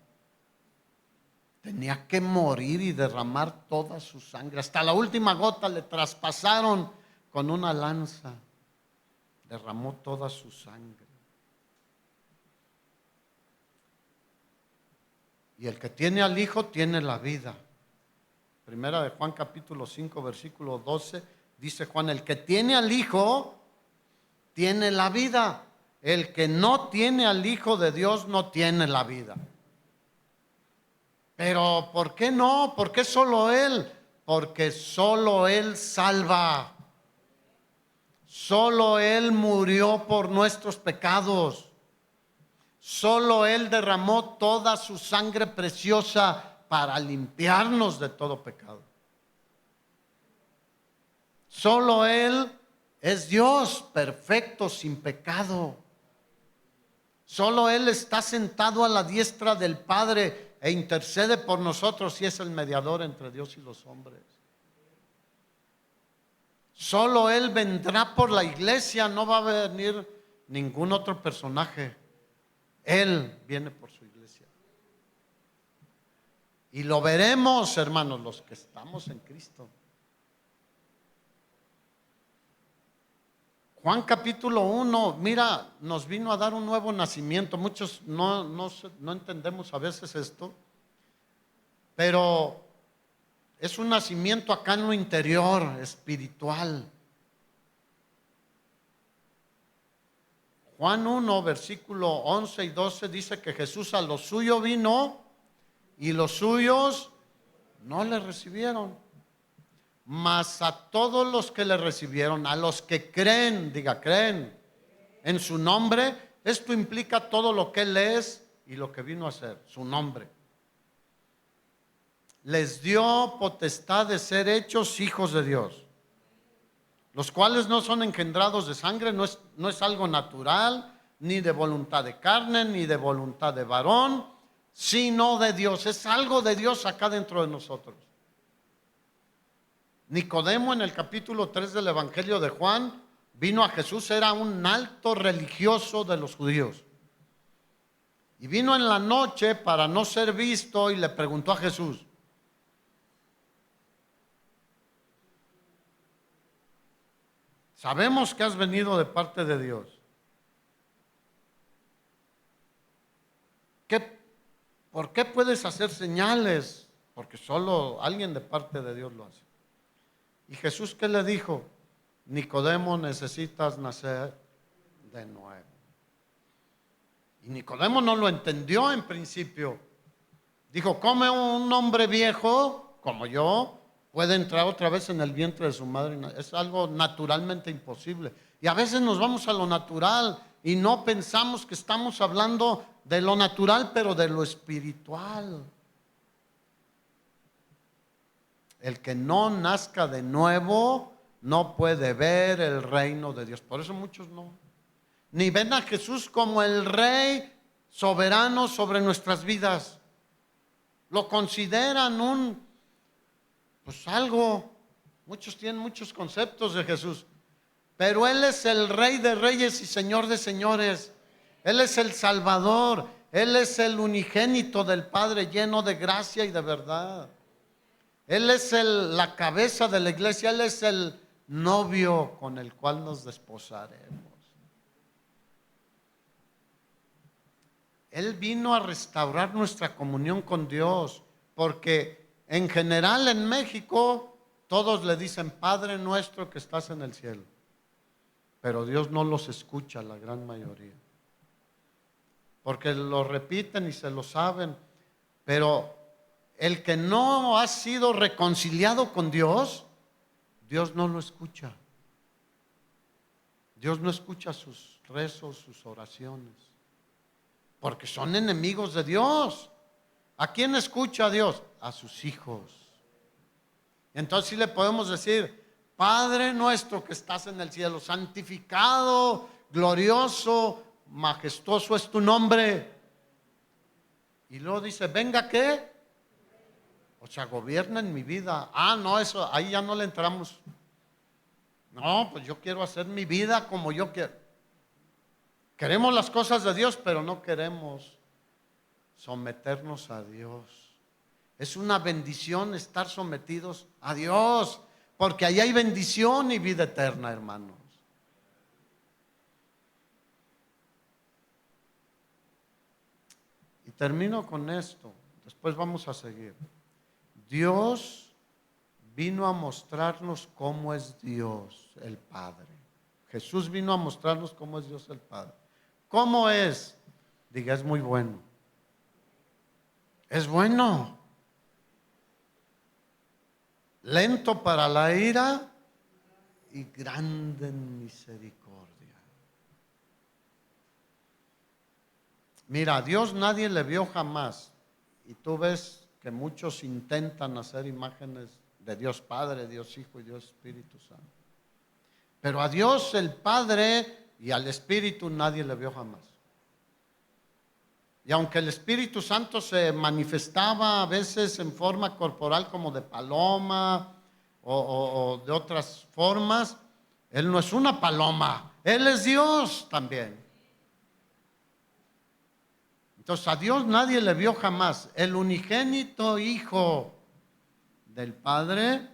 Tenía que morir y derramar toda su sangre. Hasta la última gota le traspasaron con una lanza. Derramó toda su sangre. Y el que tiene al Hijo tiene la vida. Primera de Juan capítulo 5 versículo 12 dice Juan, el que tiene al Hijo tiene la vida. El que no tiene al Hijo de Dios no tiene la vida. Pero ¿por qué no? ¿Por qué solo Él? Porque solo Él salva. Solo Él murió por nuestros pecados. Solo Él derramó toda su sangre preciosa para limpiarnos de todo pecado. Solo Él es Dios perfecto, sin pecado. Solo Él está sentado a la diestra del Padre e intercede por nosotros y es el mediador entre Dios y los hombres. Solo Él vendrá por la iglesia, no va a venir ningún otro personaje. Él viene por su iglesia. Y lo veremos, hermanos, los que estamos en Cristo. Juan capítulo 1, mira, nos vino a dar un nuevo nacimiento. Muchos no entendemos a veces esto, pero es un nacimiento acá en lo interior, espiritual. Juan 1, versículo 11 y 12 dice que Jesús a lo suyo vino y los suyos no le recibieron. Mas a todos los que le recibieron, a los que creen, diga creen, en su nombre, esto implica todo lo que Él es y lo que vino a hacer, su nombre. Les dio potestad de ser hechos hijos de Dios, los cuales no son engendrados de sangre, no es algo natural, ni de voluntad de carne, ni de voluntad de varón, sino de Dios. Es algo de Dios acá dentro de nosotros. Nicodemo, en el capítulo 3 del Evangelio de Juan, vino a Jesús, era un alto religioso de los judíos. Y vino en la noche para no ser visto y le preguntó a Jesús: sabemos que has venido de parte de Dios. ¿Por qué puedes hacer señales? Porque solo alguien de parte de Dios lo hace. ¿Y Jesús qué le dijo? Nicodemo, necesitas nacer de nuevo. Y Nicodemo no lo entendió en principio. Dijo: ¿cómo un hombre viejo como yo puede entrar otra vez en el vientre de su madre? Es algo naturalmente imposible. Y a veces nos vamos a lo natural y no pensamos que estamos hablando de lo natural, pero de lo espiritual. El que no nazca de nuevo no puede ver el reino de Dios. Por eso muchos no. Ni ven a Jesús como el Rey soberano sobre nuestras vidas. Lo consideran algo. Muchos tienen muchos conceptos de Jesús, pero Él es el Rey de reyes y Señor de señores. Él es el Salvador. Él es el unigénito del Padre, lleno de gracia y de verdad. Él es la cabeza de la iglesia. Él es el novio con el cual nos desposaremos. Él vino a restaurar nuestra comunión con Dios, porque en general en México todos le dicen: Padre nuestro que estás en el cielo, pero Dios no los escucha, la gran mayoría, porque lo repiten y se lo saben. Pero el que no ha sido reconciliado con Dios, Dios no lo escucha. Dios no escucha sus rezos, sus oraciones, porque son enemigos de Dios. ¿A quién escucha a Dios? A sus hijos. Entonces sí le podemos decir: Padre nuestro que estás en el cielo, santificado, glorioso, majestuoso es tu nombre. Y luego dice: venga, ¿qué? O sea, gobierna en mi vida. No, eso, ahí ya no le entramos. No, pues yo quiero hacer mi vida como yo quiero. Queremos las cosas de Dios, pero no queremos someternos a Dios. Es una bendición estar sometidos a Dios, porque ahí hay bendición y vida eterna, hermanos. Y termino con esto, después vamos a seguir. Dios vino a mostrarnos cómo es Dios el Padre. Jesús vino a mostrarnos cómo es Dios el Padre. ¿Cómo es? Diga: es muy bueno. Es bueno. Lento para la ira y grande en misericordia. Mira, a Dios nadie le vio jamás. Y tú ves que muchos intentan hacer imágenes de Dios Padre, Dios Hijo y Dios Espíritu Santo. Pero a Dios el Padre y al Espíritu nadie le vio jamás. Y aunque el Espíritu Santo se manifestaba a veces en forma corporal como de paloma o de otras formas, Él no es una paloma, Él es Dios también. Entonces a Dios nadie le vio jamás. El unigénito Hijo del Padre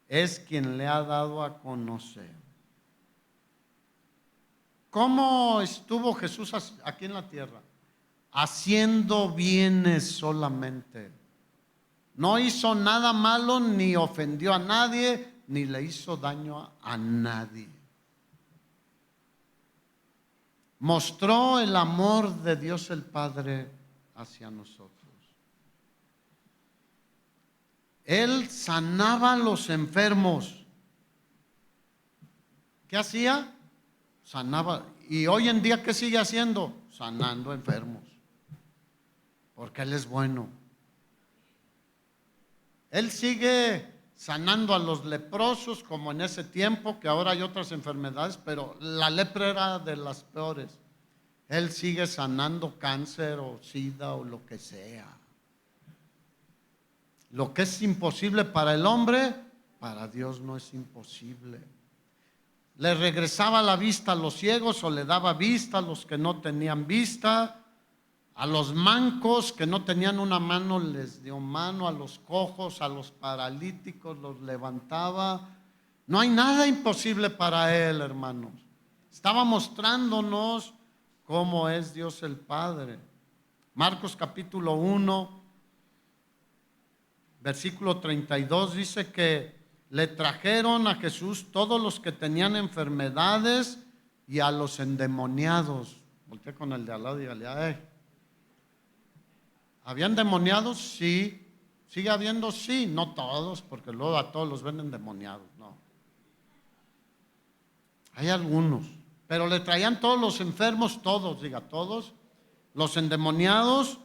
es quien le ha dado a conocer. ¿Cómo estuvo Jesús aquí en la tierra? Haciendo bienes solamente. No hizo nada malo, ni ofendió a nadie, ni le hizo daño a nadie. Mostró el amor de Dios el Padre hacia nosotros. Él sanaba a los enfermos. ¿Qué hacía? Sanaba. ¿Y hoy en día qué sigue haciendo? Sanando enfermos. Porque Él es bueno. Él sigue sanando a los leprosos como en ese tiempo, que ahora hay otras enfermedades, pero la lepra era de las peores. Él sigue sanando cáncer o sida o lo que sea. Lo que es imposible para el hombre, para Dios no es imposible. Le regresaba la vista a los ciegos o le daba vista a los que no tenían vista. A los mancos que no tenían una mano les dio mano, a los cojos, a los paralíticos los levantaba. No hay nada imposible para Él, hermanos. Estaba mostrándonos cómo es Dios el Padre. Marcos capítulo 1, versículo 32 dice que le trajeron a Jesús todos los que tenían enfermedades y a los endemoniados. Volteé con el de al lado y dígale, ay, ¿habían endemoniados? Sí. ¿Sigue habiendo? Sí. No todos, porque luego a todos los ven endemoniados. No. Hay algunos. Pero le traían todos los enfermos, todos, diga, todos. Los endemoniados.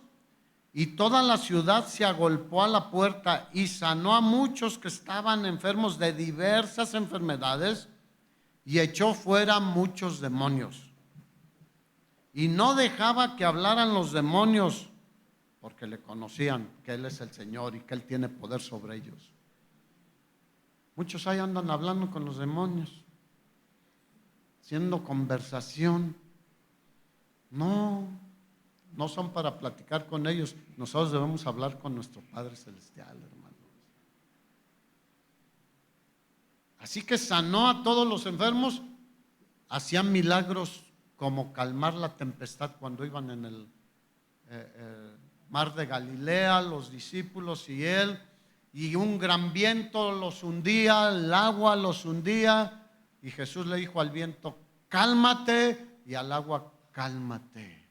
Y toda la ciudad se agolpó a la puerta y sanó a muchos que estaban enfermos de diversas enfermedades y echó fuera muchos demonios. Y no dejaba que hablaran los demonios, porque le conocían que Él es el Señor y que Él tiene poder sobre ellos. Muchos ahí andan hablando con los demonios, haciendo conversación. No son para platicar con ellos. Nosotros debemos hablar con nuestro Padre Celestial, hermanos. Así que sanó a todos los enfermos, hacía milagros como calmar la tempestad cuando iban en el mar de Galilea, los discípulos y Él, y un gran viento los hundía, el agua los hundía, y Jesús le dijo al viento, cálmate, y al agua, cálmate.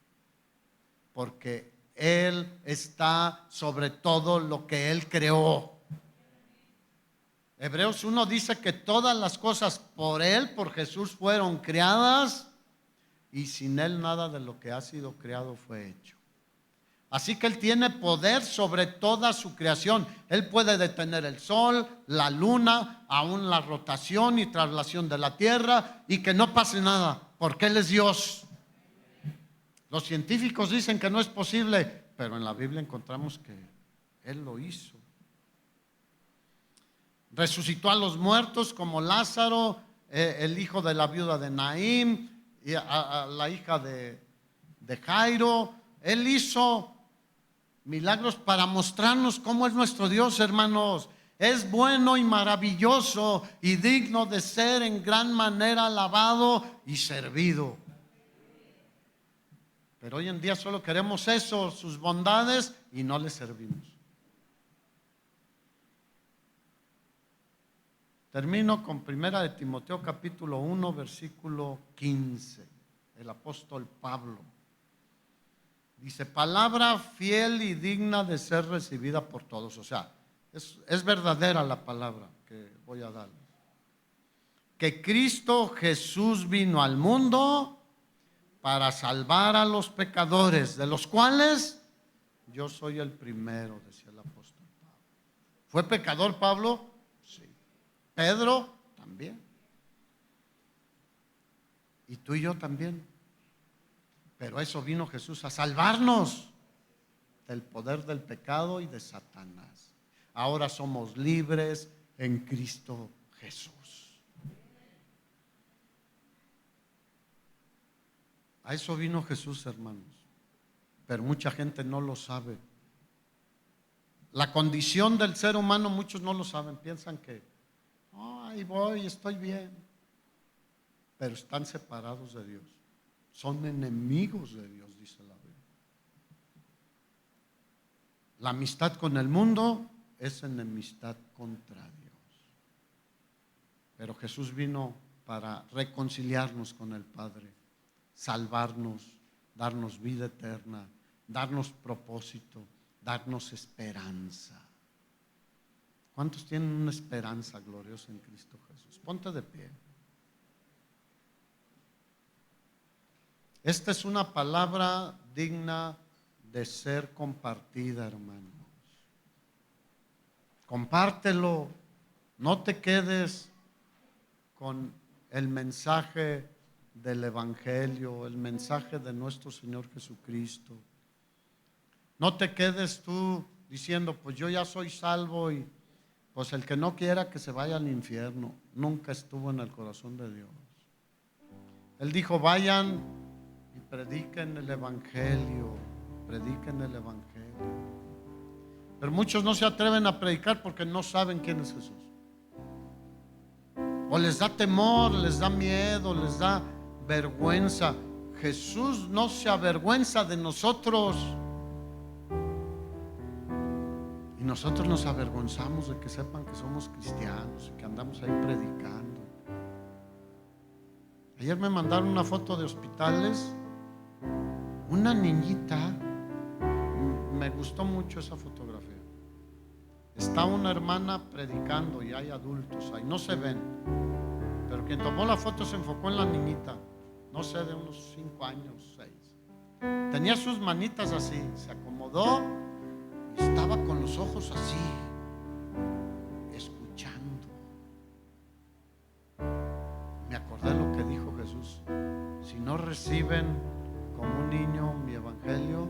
Porque Él está sobre todo lo que Él creó. Hebreos 1 dice que todas las cosas por Él, por Jesús, fueron creadas y sin Él nada de lo que ha sido creado fue hecho. Así que Él tiene poder sobre toda su creación. Él puede detener el sol, la luna, aún la rotación y traslación de la tierra y que no pase nada, porque Él es Dios. Los científicos dicen que no es posible, pero en la Biblia encontramos que Él lo hizo. Resucitó a los muertos como Lázaro, el hijo de la viuda de Naín, y a la hija de Jairo. Él hizo milagros para mostrarnos cómo es nuestro Dios, hermanos. Es bueno y maravilloso y digno de ser en gran manera alabado y servido. Pero hoy en día solo queremos eso, sus bondades, y no le servimos. Termino con 1 de Timoteo capítulo 1, versículo 15. El apóstol Pablo dice, palabra fiel y digna de ser recibida por todos. O sea, es verdadera la palabra que voy a darles. Que Cristo Jesús vino al mundo para salvar a los pecadores, de los cuales yo soy el primero, decía el apóstol Pablo. ¿Fue pecador Pablo? Sí. Pedro también. Y tú y yo también. Pero eso vino Jesús a salvarnos del poder del pecado y de Satanás. Ahora somos libres en Cristo Jesús. A eso vino Jesús, hermanos. Pero mucha gente no lo sabe. La condición del ser humano muchos no lo saben. Piensan que, ahí voy, estoy bien. Pero están separados de Dios. son enemigos de Dios, dice la Biblia. La amistad con el mundo es enemistad contra Dios. Pero Jesús vino para reconciliarnos con el Padre, salvarnos, darnos vida eterna, darnos propósito, darnos esperanza. ¿Cuántos tienen una esperanza gloriosa en Cristo Jesús? Ponte de pie. Esta es una palabra digna de ser compartida, hermanos. Compártelo. No te quedes con el mensaje del Evangelio, el mensaje de nuestro Señor Jesucristo. No te quedes tú diciendo, pues yo ya soy salvo y pues el que no quiera que se vaya al infierno. Nunca estuvo en el corazón de Dios. Él dijo, vayan y prediquen el Evangelio, prediquen el Evangelio. Pero muchos no se atreven a predicar porque no saben quién es Jesús. O les da temor, les da miedo, les da vergüenza. Jesús no se avergüenza de nosotros. Y nosotros nos avergonzamos de que sepan que somos cristianos y que andamos ahí predicando. Ayer me mandaron una foto de hospitales. Una niñita, me gustó mucho esa fotografía. Está una hermana predicando y hay adultos ahí, no se ven. Pero quien tomó la foto se enfocó en la niñita, no sé, de unos 5 años, 6. Tenía sus manitas así, se acomodó y estaba con los ojos así, escuchando. Me acordé lo que dijo Jesús: si no reciben como un niño mi evangelio,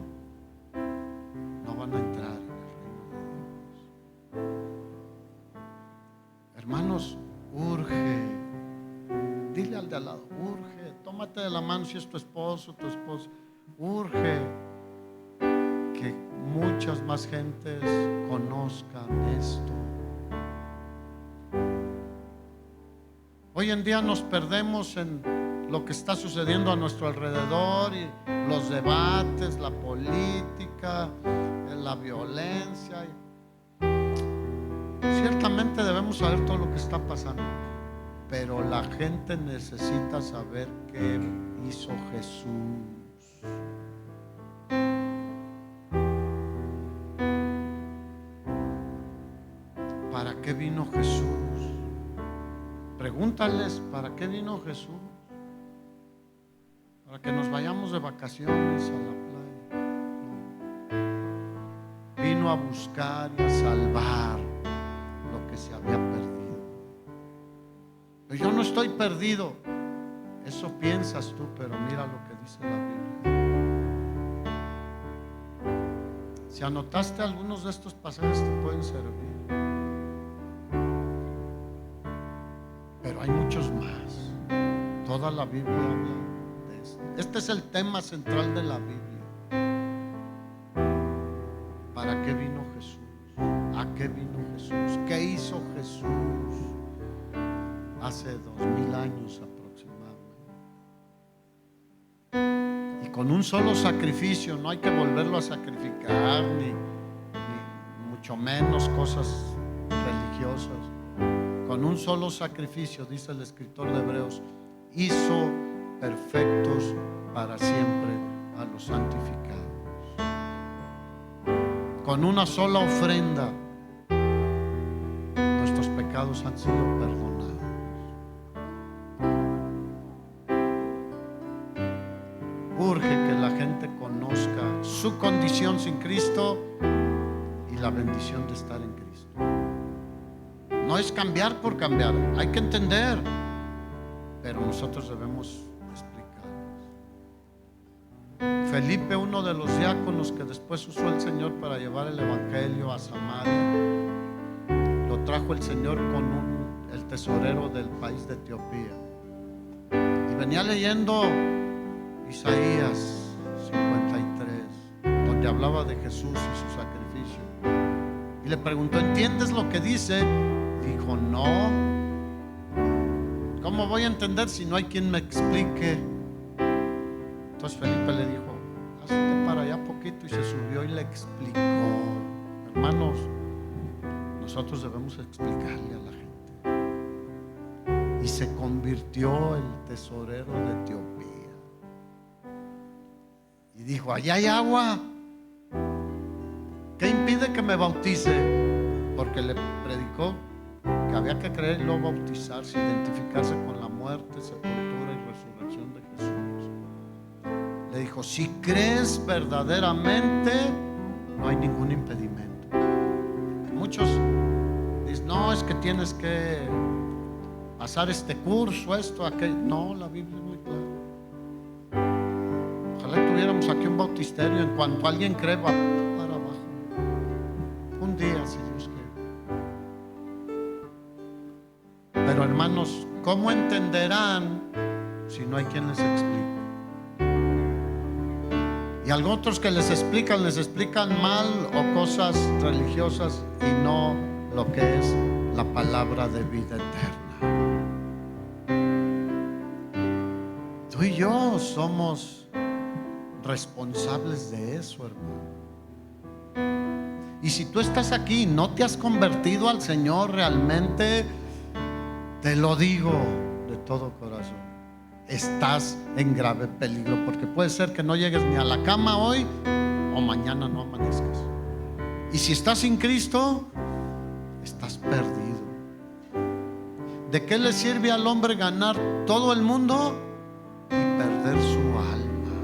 no van a entrar en el reino de Dios. Hermanos, urge. Dile al de al lado, urge. Tómate de la mano si es tu esposo, tu esposa. Urge que muchas más gentes conozcan esto. Hoy en día nos perdemos en lo que está sucediendo a nuestro alrededor y los debates, la política, la violencia. Ciertamente debemos saber todo lo que está pasando, pero la gente necesita saber qué hizo Jesús. ¿Para qué vino Jesús? Pregúntales, ¿para qué vino Jesús? Para que nos vayamos de vacaciones a la playa. Vino a buscar y a salvar lo que se había perdido. Pero yo no estoy perdido. Eso piensas tú, pero mira lo que dice la Biblia. Si anotaste algunos de estos pasajes te pueden servir. Pero hay muchos más. Toda la Biblia habla. Este es el tema central de la Biblia. ¿Para qué vino Jesús? ¿A qué vino Jesús? ¿Qué hizo Jesús hace 2000 años aproximadamente? Y con un solo sacrificio, no hay que volverlo a sacrificar, ni mucho menos cosas religiosas. Con un solo sacrificio, dice el escritor de Hebreos, hizo perfectos para siempre a los santificados. Con una sola ofrenda nuestros pecados han sido perdonados. Urge que la gente conozca su condición sin Cristo y la bendición de estar en Cristo. No es cambiar por cambiar, hay que entender, pero nosotros debemos Felipe, uno de los diáconos que después usó el Señor para llevar el evangelio a Samaria, lo trajo el Señor con el tesorero del país de Etiopía, y venía leyendo Isaías 53, donde hablaba de Jesús y su sacrificio, y le preguntó: ¿entiendes lo que dice? Dijo: no. ¿Cómo voy a entender si no hay quien me explique? Entonces Felipe le dijo, hazte para allá poquito, y se subió y le explicó. Hermanos, nosotros debemos explicarle a la gente. Y se convirtió el tesorero de Etiopía. Y dijo, allá hay agua. ¿Qué impide que me bautice? Porque le predicó que había que creer y luego bautizarse, identificarse con la muerte, sepultura y resurrección de Jesús. Le dijo, si crees verdaderamente, no hay ningún impedimento. Muchos dicen, no, es que tienes que pasar este curso, esto, aquello. No, la Biblia es muy clara. Ojalá tuviéramos aquí un bautisterio, en cuanto alguien cree, va para abajo. Un día, si Dios quiere. Pero hermanos, ¿cómo entenderán si no hay quien les explique? Y a otros que les explican mal o cosas religiosas y no lo que es la palabra de vida eterna. Tú y yo somos responsables de eso, hermano. Y si tú estás aquí y no te has convertido al Señor realmente, te lo digo de todo corazón, estás en grave peligro, porque puede ser que no llegues ni a la cama hoy o mañana no amanezcas. Y si estás sin Cristo, estás perdido. ¿De qué le sirve al hombre ganar todo el mundo y perder su alma?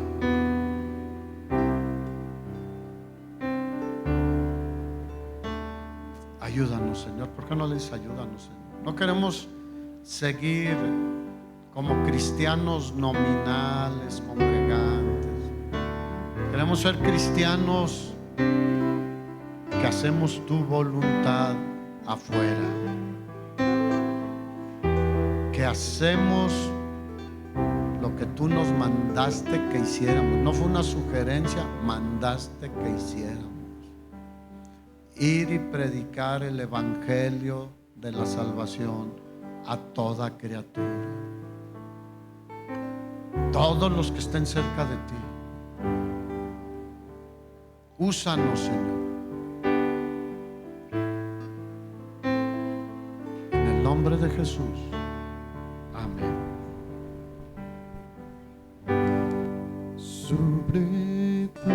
Ayúdanos, Señor. ¿Por qué no le dices ayúdanos, Señor? No queremos seguir como cristianos nominales, congregantes. Queremos ser cristianos que hacemos tu voluntad afuera, que hacemos lo que tú nos mandaste que hiciéramos. No fue una sugerencia, mandaste que hiciéramos. Ir y predicar el evangelio de la salvación a toda criatura. Todos los que estén cerca de ti. Úsanos, Señor. En el nombre de Jesús. Amén. Sobre todo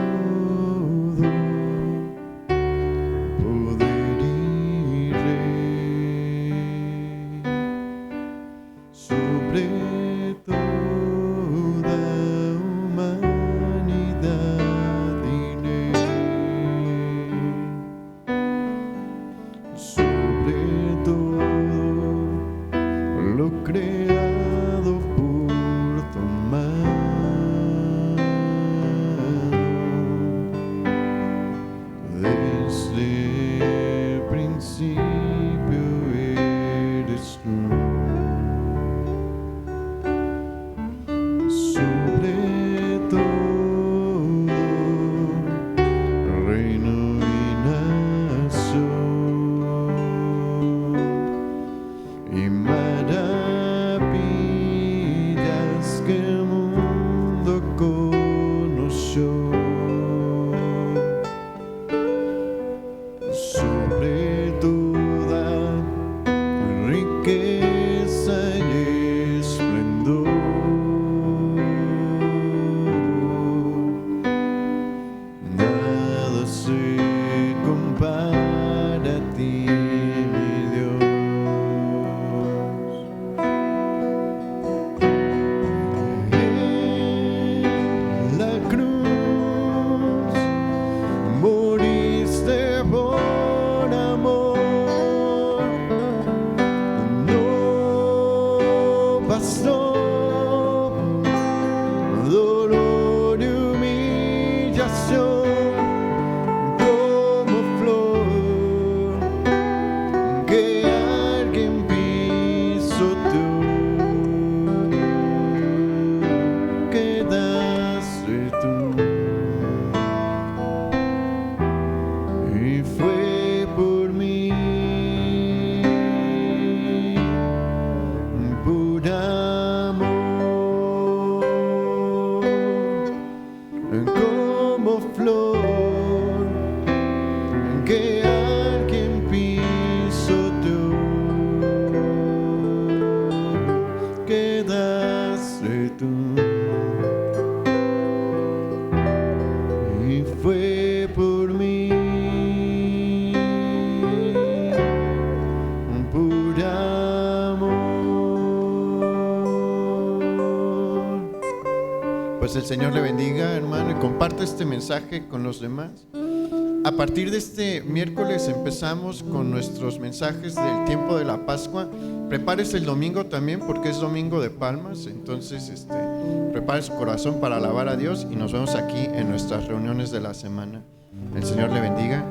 poder y rey, sobre toda humanidad y ley, sobre todo flor que alguien pisoteó. Quedaste tú y fue por mí, por amor. Pues el Señor le bendiga, hermano, y comparte este mensaje con los demás. A partir de este miércoles empezamos con nuestros mensajes del tiempo de la Pascua. Prepárese el domingo también porque es domingo de palmas. Entonces prepare su corazón para alabar a Dios y nos vemos aquí en nuestras reuniones de la semana. El Señor le bendiga.